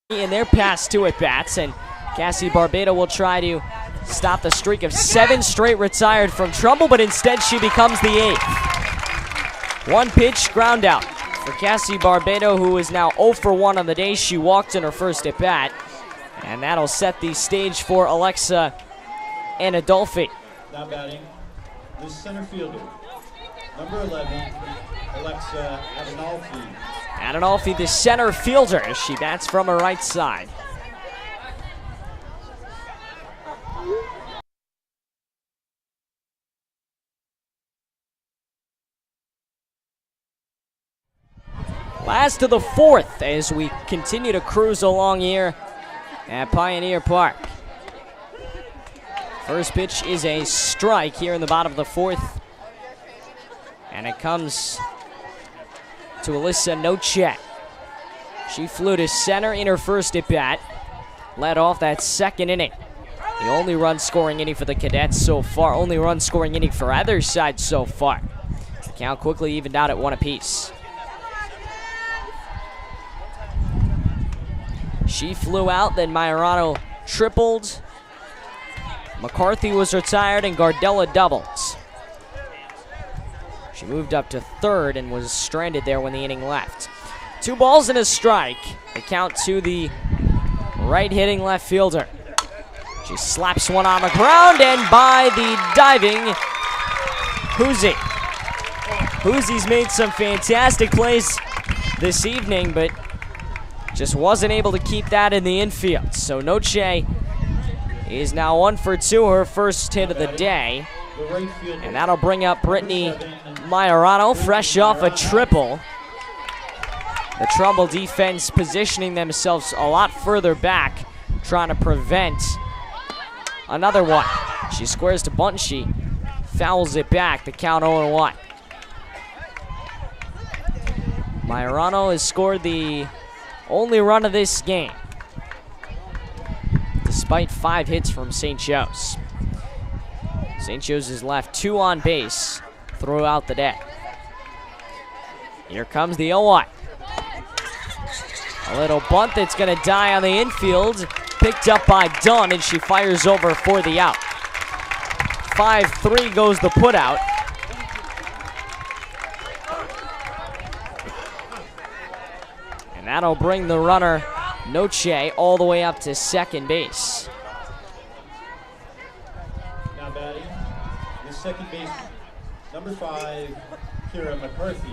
S1: In their past 2 at-bats, and Cassie Barbado will try to stop the streak of 7 straight retired from Trumbull, but instead she becomes the 8th. 1 pitch, ground out for Cassie Barbado, who is now 0 for 1 on the day. She walked in her first at-bat, and that'll set the stage for Alexa Anadolfi.
S3: Now batting, the center fielder, number 11, Alexa Adenolfi.
S1: Adenolfi, the center fielder, as she bats from her right side. Last of the 4th as we continue to cruise along here at Pioneer Park. First pitch is a strike here in the bottom of the fourth. And it comes to Alyssa Noche. She flew to center in her first at bat. Led off that second inning. The only run scoring inning for the Cadets so far. Only run scoring inning for either side so far. The count quickly evened out at 1 apiece. She flew out, then Majorano tripled. McCarthy was retired and Gardella doubled. She moved up to third and was stranded there when the inning left. 2 balls and a strike. The count to the right-hitting left fielder. She slaps one on the ground and by the diving Hoosie. Hoosie's made some fantastic plays this evening, but just wasn't able to keep that in the infield. So Noche is now 1 for 2, her first hit of the day. And that'll bring up Brittany Majorano, fresh off a triple. The Trumbull defense positioning themselves a lot further back, trying to prevent another one. She squares to bunt, she fouls it back, the count 0-1. Majorano has scored the only run of this game, despite 5 hits from St. Joe's. St. Joe's has left 2 on base throughout the day. Here comes the 0-1. A little bunt that's going to die on the infield. Picked up by Dunn, and she fires over for the out. 5-3 goes the putout. And that'll bring the runner, Noche, all the way up to second base.
S3: Now batting, the second baseman, number 5, Kira McCarthy.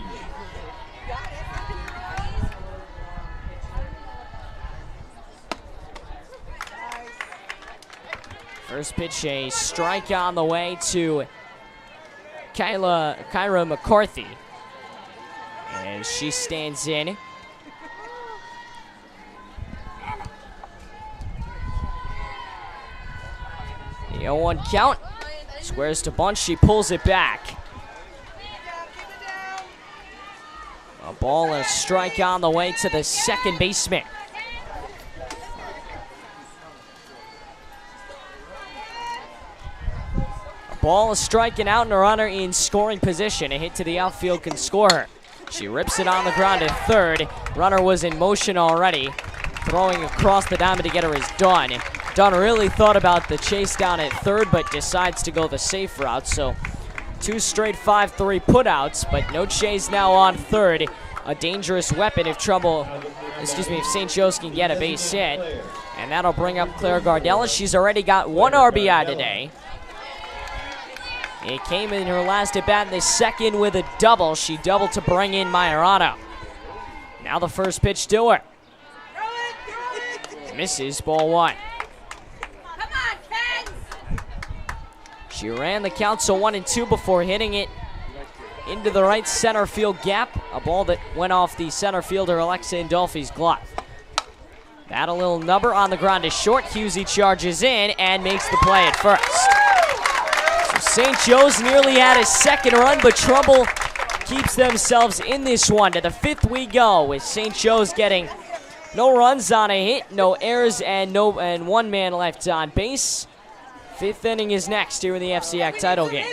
S1: First pitch, a strike on the way to Kyra McCarthy. And she stands in. The 0-1 count. Squares to bunt, she pulls it back. A ball and a strike on the way to the second baseman. Ball is striking out and a runner in scoring position. A hit to the outfield can score her. She rips it on the ground at third. Runner was in motion already. Throwing across the diamond to get her is Dunn. Dunn really thought about the chase down at third, but decides to go the safe route. So 2 straight 5-3 putouts, but Noche's now on third. A dangerous weapon if if St. Joe's can get a base hit. And that'll bring up Claire Gardella. She's already got 1 RBI today. It came in her last at bat in the second with a double. She doubled to bring in Majorano. Now the first pitch to her. Misses, ball 1.
S2: Come on, Kens!
S1: She ran the count to 1-2 before hitting it into the right center field gap. A ball that went off the center fielder Alexa Indolfi's glove. That a little number on the ground is short. Husey charges in and makes the play at first. St. Joe's nearly had a second run, but Trumbull keeps themselves in this one. To the 5th we go, with St. Joe's getting no runs on a hit, no errors, and 1 man left on base. 5th inning is next here in the FCIAC title game.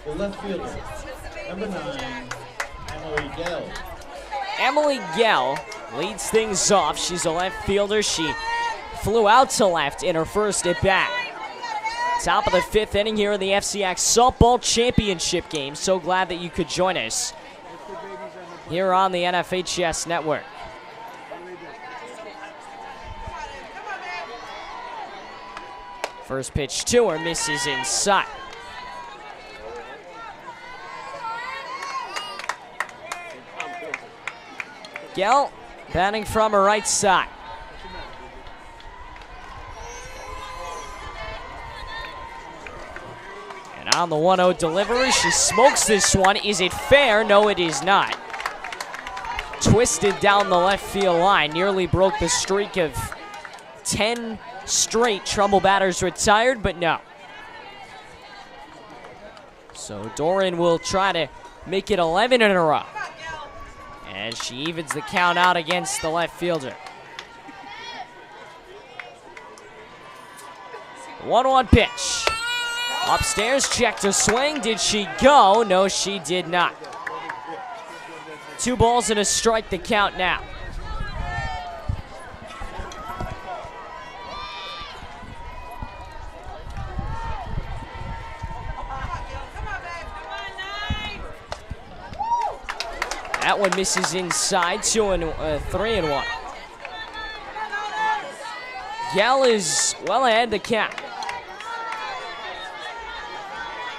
S3: The left fielder, number 9, Emily Gell.
S1: Emily Gell leads things off. She's a left fielder. She flew out to left in her first at bat. Top of the 5th inning here in the FCIAC Softball Championship game. So glad that you could join us here on the NFHS Network. First pitch to her, misses inside. Gell batting from her right side. And on the 1-0 delivery, she smokes this one. Is it fair? No, it is not. Twisted down the left field line, nearly broke the streak of 10 straight Trumbull batters retired, but no. So Doran will try to make it 11 in a row as she evens the count out against the left fielder. 1-1 pitch. Upstairs, checked her swing. Did she go? No, she did not. 2 balls and a strike to count now. That one misses inside, 3-1. Gell is well ahead the count.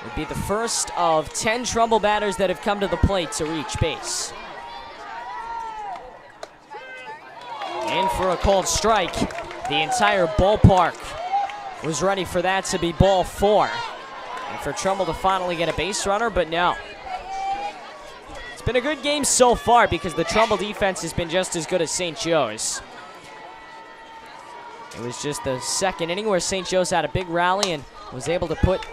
S1: Would be the first of 10 Trumbull batters that have come to the plate to reach base. In for a called strike. The entire ballpark was ready for that to be ball 4. And for Trumbull to finally get a base runner, but no. It's been a good game so far because the Trumbull defense has been just as good as St. Joe's. It was just the 2nd inning where St. Joe's had a big rally and was able to put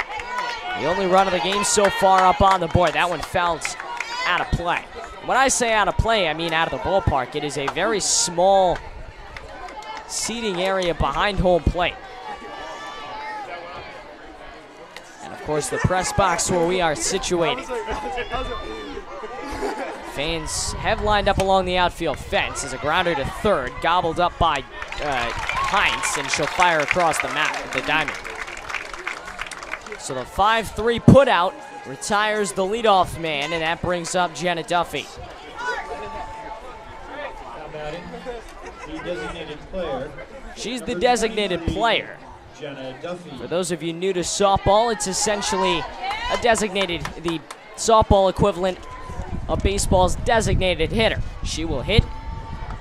S1: the only run of the game so far up on the board. That one fouled out of play. When I say out of play, I mean out of the ballpark. It is a very small seating area behind home plate. And of course the press box where we are situated. Fans have lined up along the outfield fence as a grounder to third, gobbled up by Heinz, and she'll fire across the diamond. So the 5-3 put out retires the leadoff man, and that brings up Jenna Duffy.
S3: Now batting, the designated player.
S1: She's the designated player.
S3: Jenna Duffy.
S1: For those of you new to softball, it's essentially the softball equivalent of baseball's designated hitter. She will hit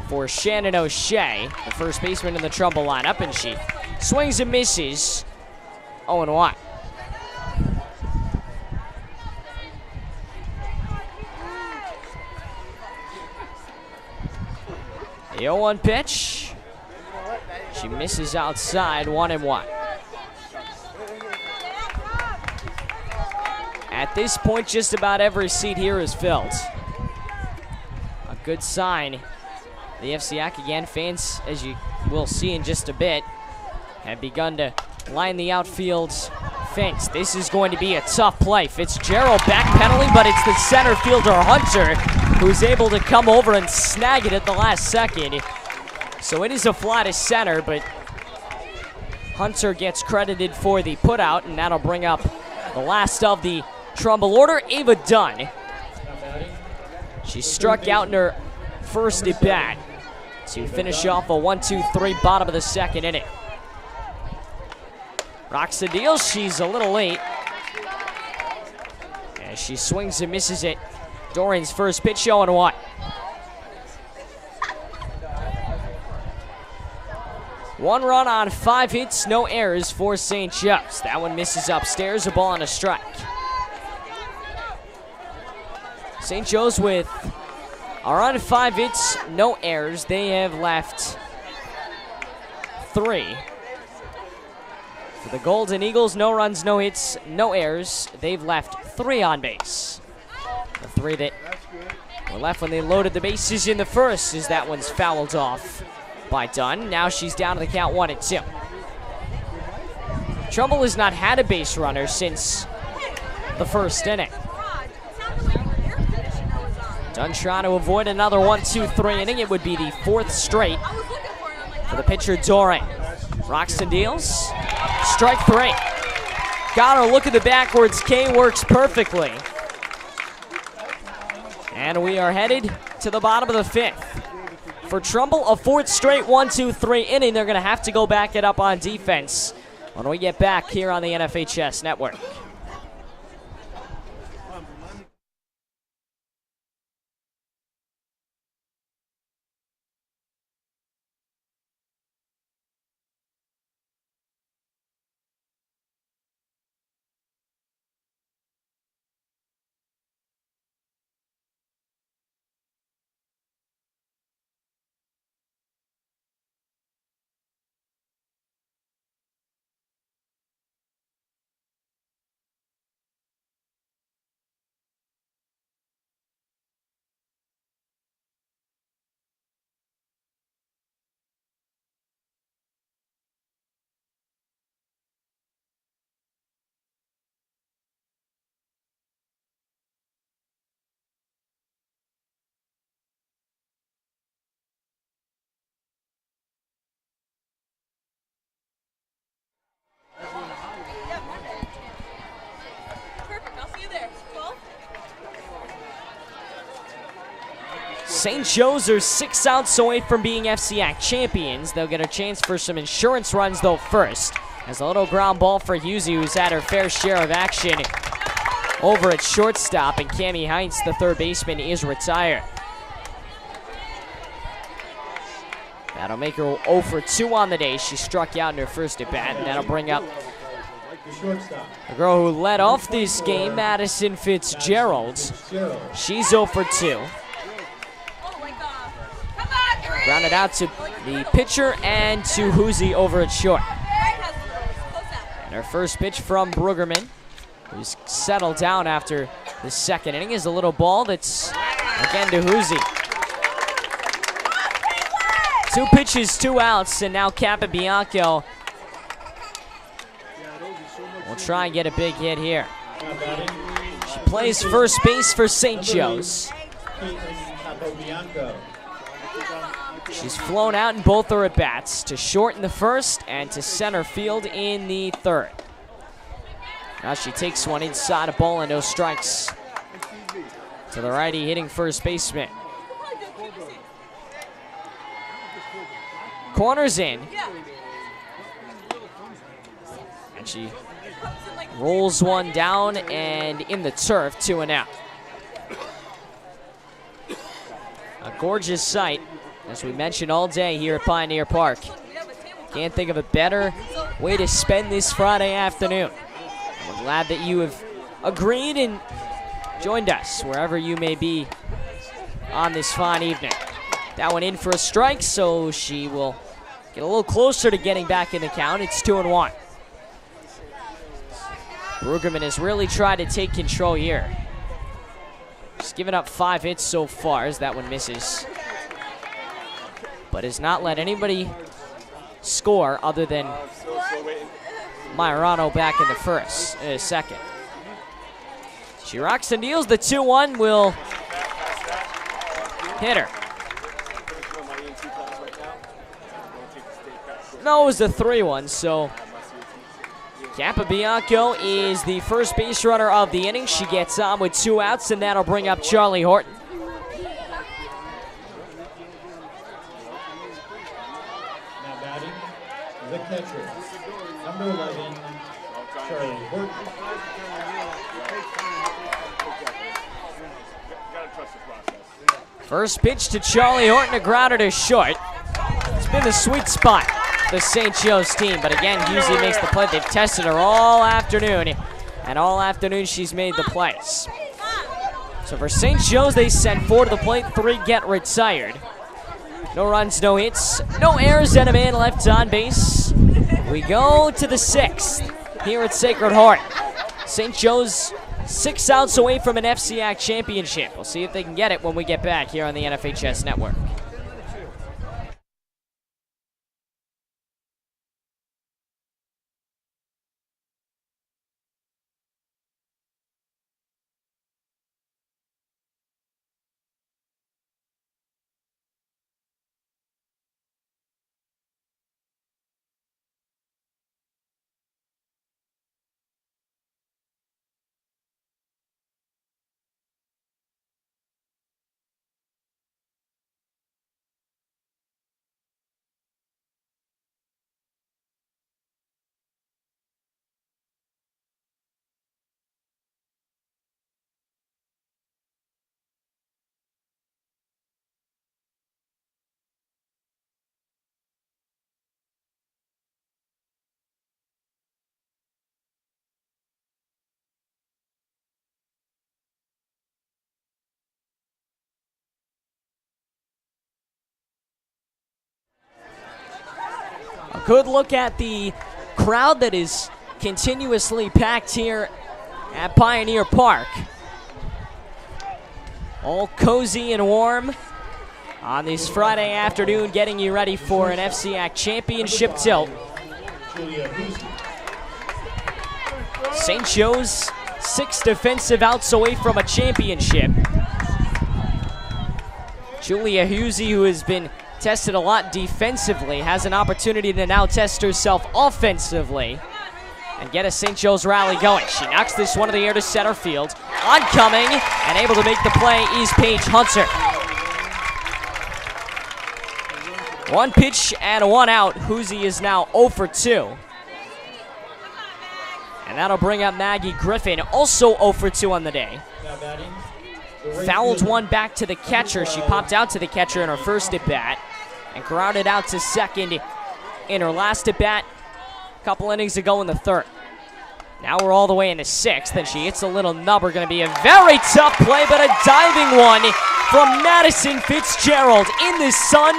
S1: for Shannon O'Shea, the first baseman in the Trumbull lineup, and she swings and misses 0-1. The 0-1 pitch. She misses outside, 1-1. At this point, just about every seat here is filled. A good sign. The FCIAC, again, fans, as you will see in just a bit, have begun to line the outfield fence. This is going to be a tough play. Fitzgerald backpedaling, but it's the center fielder, Hunter, who's able to come over and snag it at the last second. So it is a fly to center, but Hunter gets credited for the putout, and that'll bring up the last of the Trumbull order, Ava Dunn. She struck out in her first at bat to finish off a 1-2-3 bottom of the 2nd inning. Rocks the deal. She's a little late as she swings and misses it. Doran's first pitch, 0-1. One run on 5 hits, no errors for St. Joe's. That one misses upstairs, a ball and a strike. St. Joe's with are on 5 hits, no errors. They have left 3. For the Golden Eagles, no runs, no hits, no errors. They've left 3 on base. The 3 that were left when they loaded the bases in the first, as that one's fouled off by Dunn. Now she's down to the count 1-2. Trumbull has not had a base runner since the first inning. Done trying to avoid another 1-2-3 inning. It would be the fourth straight for the pitcher Doran. Roxton deals. Strike three. Got her. Look at the backwards. K works perfectly. And we are headed to the bottom of the fifth. For Trumbull, a fourth straight 1-2-3 inning. They're going to have to go back it up on defense when we get back here on the NFHS Network. St. Joseph 6 outs away from being FCIAC champions. They'll get a chance for some insurance runs, though, first. As a little ground ball for Husey, who's had her fair share of action over at shortstop, and Cammie Heinz, the third baseman, is retired. That'll make her 0 for 2 on the day. She struck out in her first at-bat, and that'll bring up the girl who led off this game, Madison Fitzgerald. She's 0 for 2. Grounded out to the pitcher and to Husey over at short. And her first pitch from Brueggemann, who's settled down after the second inning, is a little ball that's again to Husey. 2 pitches, 2 outs, and now Capabianco will try and get a big hit here. She plays first base for St. Joe's. She's flown out in both her at-bats, to short in the first and to center field in the third. Now she takes one inside, a ball and no strikes to the righty hitting first baseman. Corners in. And she rolls one down and in the turf, 2 and out. A gorgeous sight, as we mentioned all day here at Pioneer Park. Can't think of a better way to spend this Friday afternoon. We're glad that you have agreed and joined us wherever you may be on this fine evening. That one in for a strike, so she will get a little closer to getting back in the count. It's 2-1. Brueggemann has really tried to take control here. She's given up 5 hits so far as that one misses, but has not let anybody score other than Majorano back in the second. She rocks and deals. The 2-1 will hit her. No, it was the 3-1, so Capabianco is the first base runner of the inning. She gets on with 2 outs, and that'll bring up Charlie Horton.
S3: Now batting, the catcher, number 11, Charlie Horton.
S1: First pitch to Charlie Horton, a grounder to short. It's been the sweet spot for the St. Joe's team, but again, Husey makes the play. They've tested her all afternoon, and all afternoon she's made the plays. So for St. Joe's, they send 4 to the plate, 3 get retired. No runs, no hits, no errors, and a man left on base. We go to the 6th here at Sacred Heart. St. Joe's 6 outs away from an FCIAC championship. We'll see if they can get it when we get back here on the NFHS Network. good look at the crowd that is continuously packed here at Pioneer Park. All cozy and warm on this Friday afternoon, getting you ready for an FCIAC championship tilt. St. Joe's 6 defensive outs away from a championship. Julia Husey, who has been tested a lot defensively, has an opportunity to now test herself offensively and get a St. Joe's rally going. She knocks this one in the air to center field. Oncoming and able to make the play is Paige Hunter. 1 pitch and 1 out. Husey is now 0 for 2. And that'll bring up Maggie Griffin, also 0 for 2 on the day. Fouled one back to the catcher. She popped out to the catcher in her first at-bat and grounded out to second in her last at-bat a couple innings ago in the third. Now we're all the way in the 6th, and she hits a little nubber. Going to be a very tough play, but a diving one from Madison Fitzgerald. In the sun,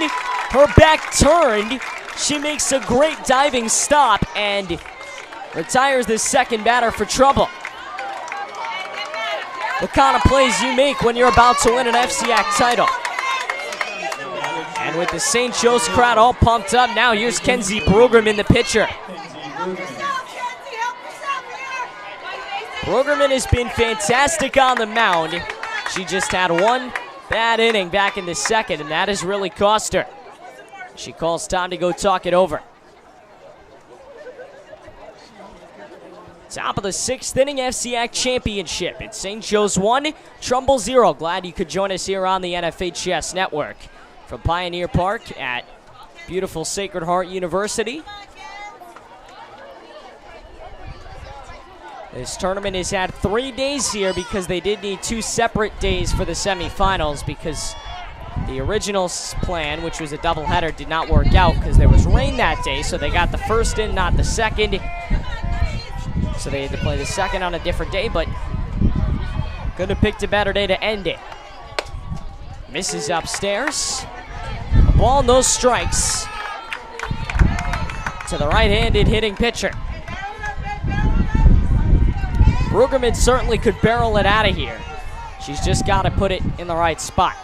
S1: her back turned. She makes a great diving stop and retires the second batter for Trumbull. The kind of plays you make when you're about to win an FCIAC title. And with the St. Joe's crowd all pumped up, now here's Kenzie Brueggemann, the pitcher. Brueggemann has been fantastic on the mound. She just had 1 bad inning back in the second, and that has really cost her. She calls time to go talk it over. Top of the 6th inning, FCIAC championship. It's St. Joe's 1, Trumbull 0. Glad you could join us here on the NFHS network. From Pioneer Park at beautiful Sacred Heart University. This tournament has had 3 days here because they did need 2 separate days for the semifinals because the original plan, which was a doubleheader, did not work out because there was rain that day, so they got the first in, not the second. So they had to play the second on a different day, but could have picked a better day to end it. Misses upstairs. A ball, no strikes. To the right-handed hitting pitcher. Brueggemann certainly could barrel it out of here. She's just got to put it in the right spot.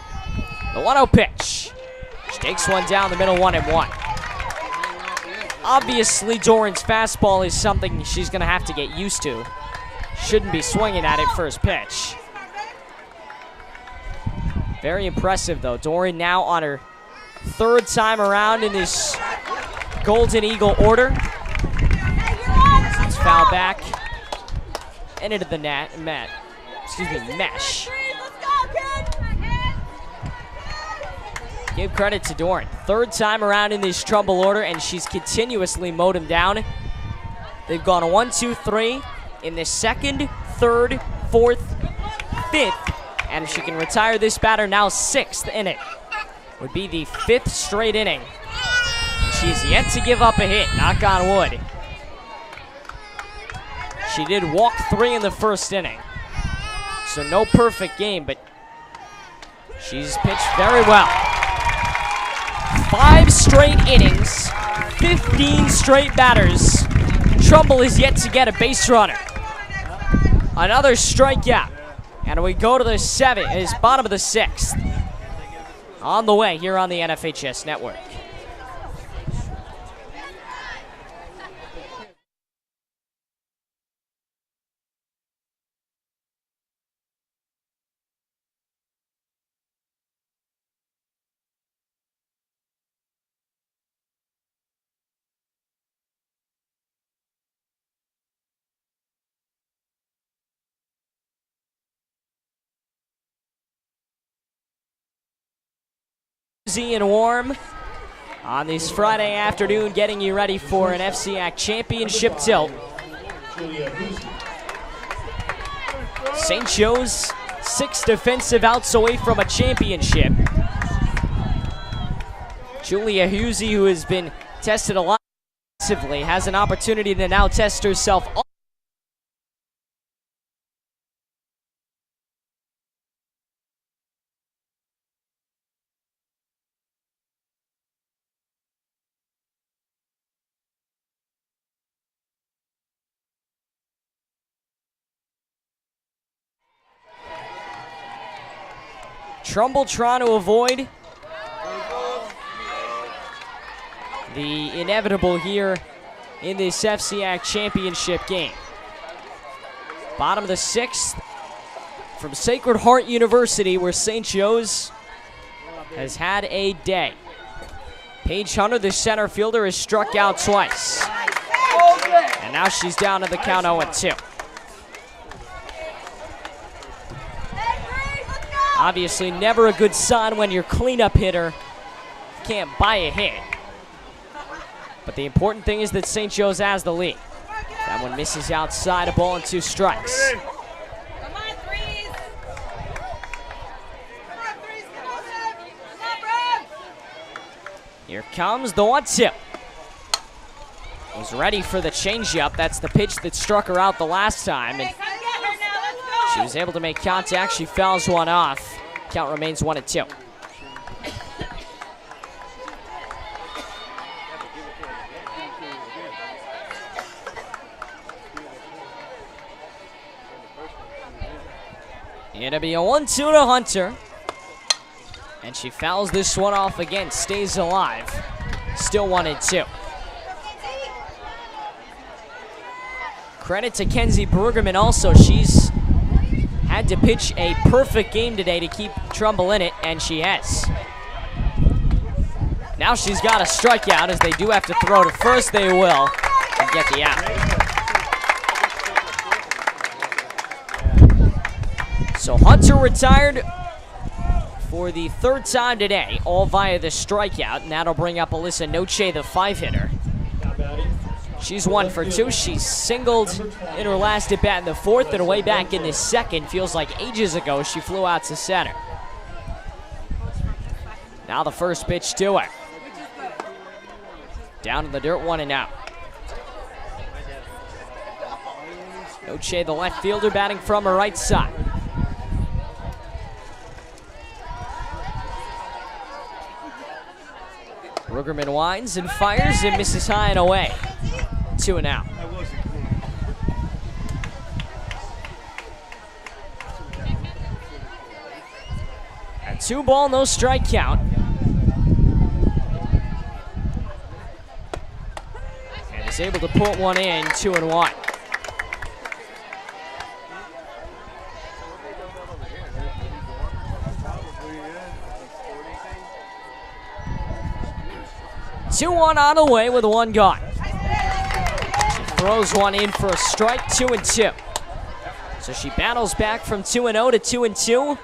S1: The 1-0 pitch. She takes one down the middle, 1-1. Obviously, Doran's fastball is something she's going to have to get used to. Shouldn't be swinging at it first pitch. Very impressive, though. Doran now on her 3rd time around in this Golden Eagle order. It's foul back. And into the mesh. Give credit to Doran. 3rd time around in this Trumbull order, and she's continuously mowed him down. They've gone 1, 2, 3 in the 2nd, 3rd, 4th, 5th. And if she can retire this batter now 6th inning, would be the 5th straight inning. She's yet to give up a hit, knock on wood. She did walk 3 in the first inning. So no perfect game, but she's pitched very well. 5 straight innings, 15 straight batters. Trumbull is yet to get a base runner. Another strikeout. And we go to the 7th, it's bottom of the 6th. On the way here on the NFHS network. Cozy and warm on this Friday afternoon, getting you ready for an FCIAC championship tilt. St. Joe's 6 defensive outs away from a championship. Julia Husey, who has been tested a lot defensively, has an opportunity to now test herself Trumbull trying to avoid the inevitable here in this FCIAC championship game. Bottom of the 6th from Sacred Heart University, where St. Joe's has had a day. Paige Hunter, the center fielder, is struck out twice. And now she's down to the count 0-2. Obviously never a good sign when your cleanup hitter can't buy a hit. But the important thing is that St. Joe's has the lead. That one misses outside, a ball and 2 strikes.
S2: Come on, threes. Come on, threes. Come on, Deb. Come on, Brad.
S1: Here comes the 1-2. Was ready for the changeup. That's the pitch that struck her out the last time. And
S2: Come get her now. Let's go.
S1: she was able to make contact. She fouls one off. Count remains 1-2. It'll be a 1-2 to Hunter. And she fouls this one off again. Stays alive. Still 1-2. Credit to Kenzie Brueggemann also. She's had to pitch a perfect game today to keep Trumbull in it, and she has. Now she's got a strikeout, as they do have to throw to first. They will, and get the out. So Hunter retired for the 3rd time today, all via the strikeout, and that'll bring up Alyssa Noche, the 5-hitter. She's 1 for 2. She's singled in her last at bat in the 4th, and way back in the 2nd. Feels like ages ago she flew out to center. Now the first pitch to her. Down in the dirt, 1-0. Noche, the left fielder, batting from her right side. Brueggemann winds and fires and misses high and away. 2-0. A 2-ball, no strike count. And is able to put one in, 2-1. Two-one on the way with 1 gone. Throws one in for a strike, 2-2. So she battles back from 2-0 to 2-2.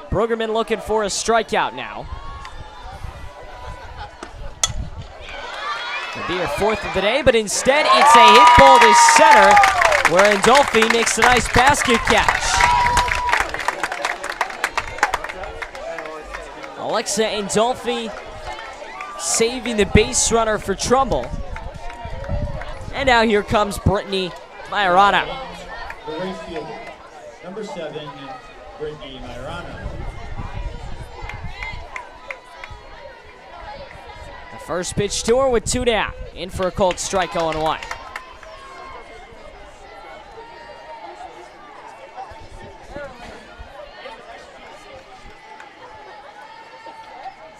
S1: Brueggemann looking for a strikeout now. It'll be her 4th of the day, but instead it's a hit ball to center, where Indolfi makes a nice basket catch. Alexa Indolfi saving the base runner for Trumbull. And now here comes Brittany Majorano.
S3: The race fielder, number 7, Brittany Majorano.
S1: The first pitch to her with 2 down. In for a cold strike, 0-1.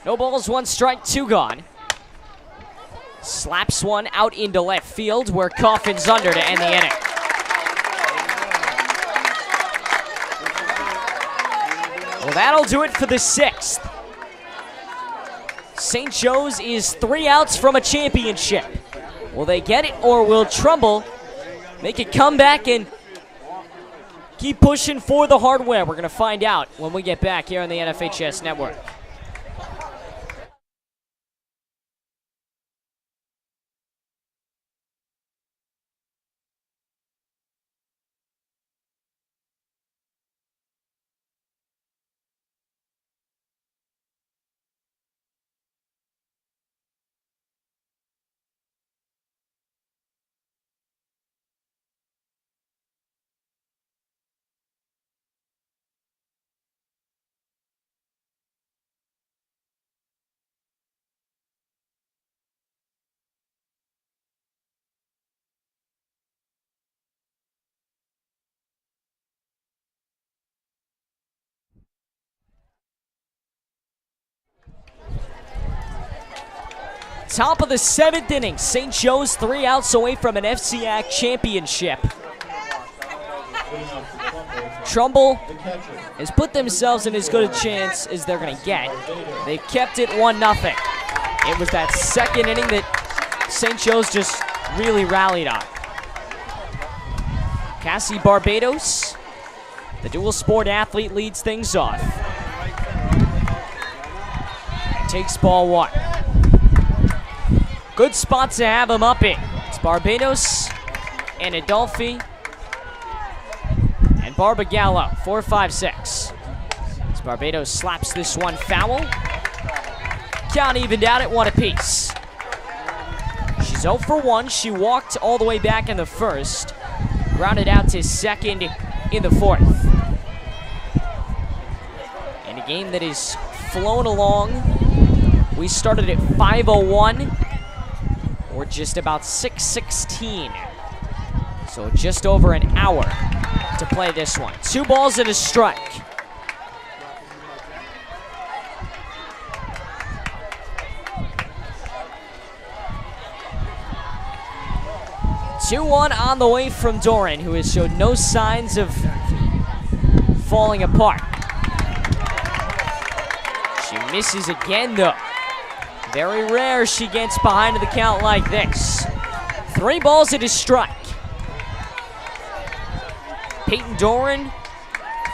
S1: No balls, 1 strike, 2 gone. Slaps one out into left field, where Coffin's under to end the inning. Well, that'll do it for the 6th. St. Joe's is 3 outs from a championship. Will they get it, or will Trumbull make a comeback and keep pushing for the hardware? We're going to find out when we get back here on the NFHS Network. Top of the 7th inning, St. Joe's 3 outs away from an FCIAC championship. Trumbull has put themselves in as good a chance as they're going to get. They kept it 1-0. It was that 2nd inning that St. Joe's just really rallied on. Cassie Barbados, the dual sport athlete, leads things off. And takes ball 1. Good spot to have him up in. It's Barbados and Adolphi and Barbagallo, 4-5-6. As Barbados slaps this one foul. Count evened out at 1 apiece. She's 0 for 1. She walked all the way back in the 1st. Grounded out to 2nd in the 4th. In a game that is flown along. We started at 5:01. We're just about 6:16. So just over an hour to play this one. 2 balls and a strike. Two-1 on the way from Doran, who has showed no signs of falling apart. She misses again, though. Very rare she gets behind the count like this. 3 balls and a strike. Peyton Doran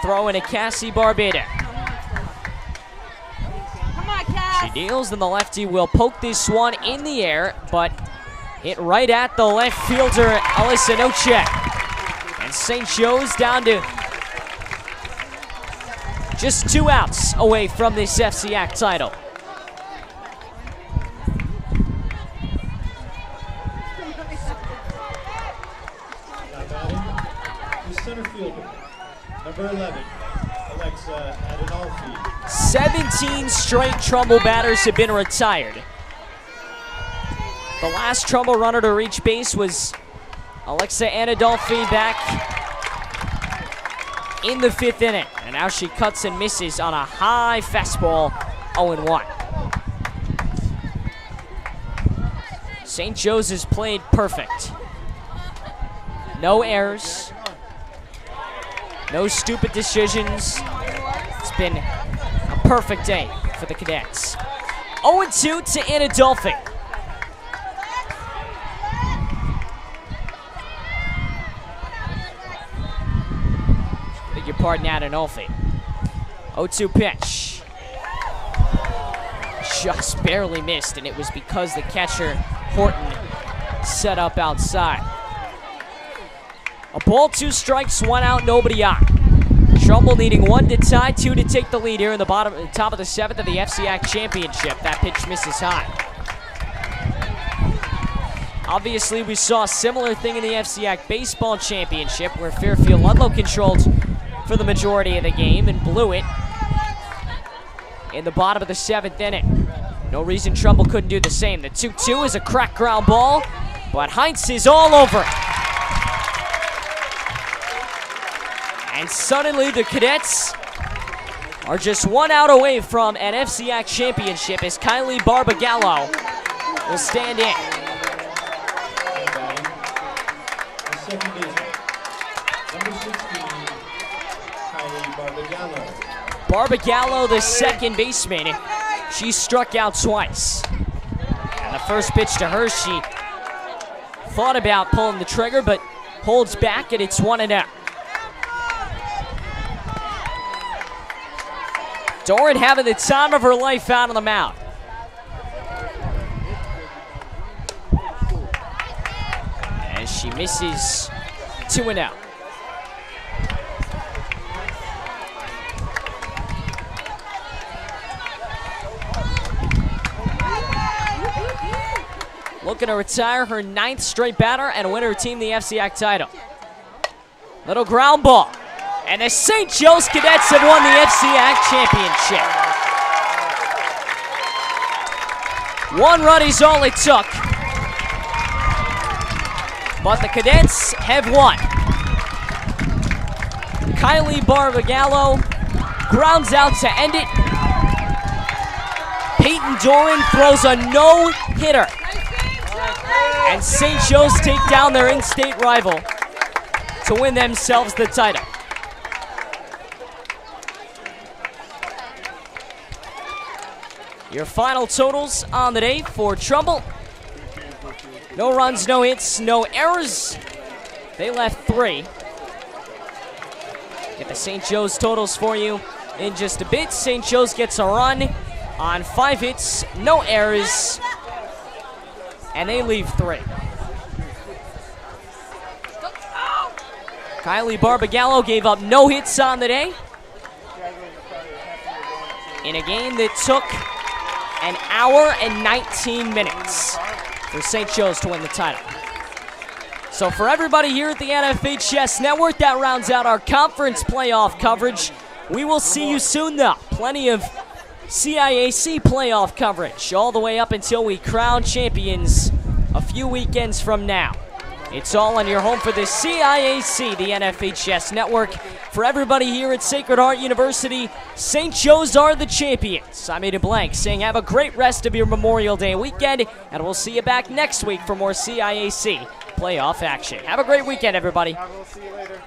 S1: throwing to Cassie Barbada.
S2: Come on, Cass.
S1: She deals, and the lefty will poke this one in the air, but hit right at the left fielder, Alyssa Nocek. And St. Joe's down to just 2 outs away from this FCIAC title.
S3: Center fielder, number 11, Alexa Adinolfi.
S1: 17 straight Trumbull batters have been retired. The last Trumbull runner to reach base was Alexa Adinolfi back in the 5th inning. And now she cuts and misses on a high fastball, 0-1. St. Joe's has played perfect. No errors. No stupid decisions. It's been a perfect day for the Cadets. 0-2 to Adinolfi. Beg your pardon, Adinolfi. 0-2 pitch. Just barely missed, and it was because the catcher, Horton, set up outside. A ball, 2 strikes, 1 out, nobody on. Trumbull needing 1 to tie, 2 to take the lead here in the top of the 7th of the FCIAC championship. That pitch misses high. Obviously, we saw a similar thing in the FCIAC baseball championship where Fairfield Ludlow controlled for the majority of the game and blew it in the bottom of the 7th inning. No reason Trumbull couldn't do the same. The 2-2 is a cracked ground ball, but Heinz is all over it. And suddenly the Cadets are just 1 out away from an FCIAC championship as Kylie Barbagallo will stand in.
S3: Second baseman, number 16, Kylie Barbagallo.
S1: Barbagallo, the second baseman, she struck out twice. And the first pitch to her, she thought about pulling the trigger, but holds back, and it's 1-0. Doran having the time of her life out on the mound. As she misses 2-0. Looking to retire her 9th straight batter and win her team the FCIAC title. Little ground ball. And the St. Joe's Cadets have won the FCIAC championship. 1 run is all it took. But the Cadets have won. Kylie Barbagallo grounds out to end it. Peyton Doran throws a no-hitter. And St. Joe's take down their in-state rival to win themselves the title. Your final totals on the day for Trumbull. No runs, no hits, no errors. They left 3. Get the St. Joe's totals for you in just a bit. St. Joe's gets a run on 5 hits, no errors, and they leave 3. Kylie Barbagallo gave up no hits on the day in a game that took an hour and 19 minutes for St. Joe's to win the title. So for everybody here at the NFHS Network, that rounds out our conference playoff coverage. We will see you soon, though. Plenty of CIAC playoff coverage all the way up until we crown champions a few weekends from now. It's all on your home for the CIAC, the NFHS Network. For everybody here at Sacred Heart University, St. Joe's are the champions. I'm Aiden Blank saying have a great rest of your Memorial Day weekend, and we'll see you back next week for more CIAC playoff action. Have a great weekend, everybody.
S4: I will see you later.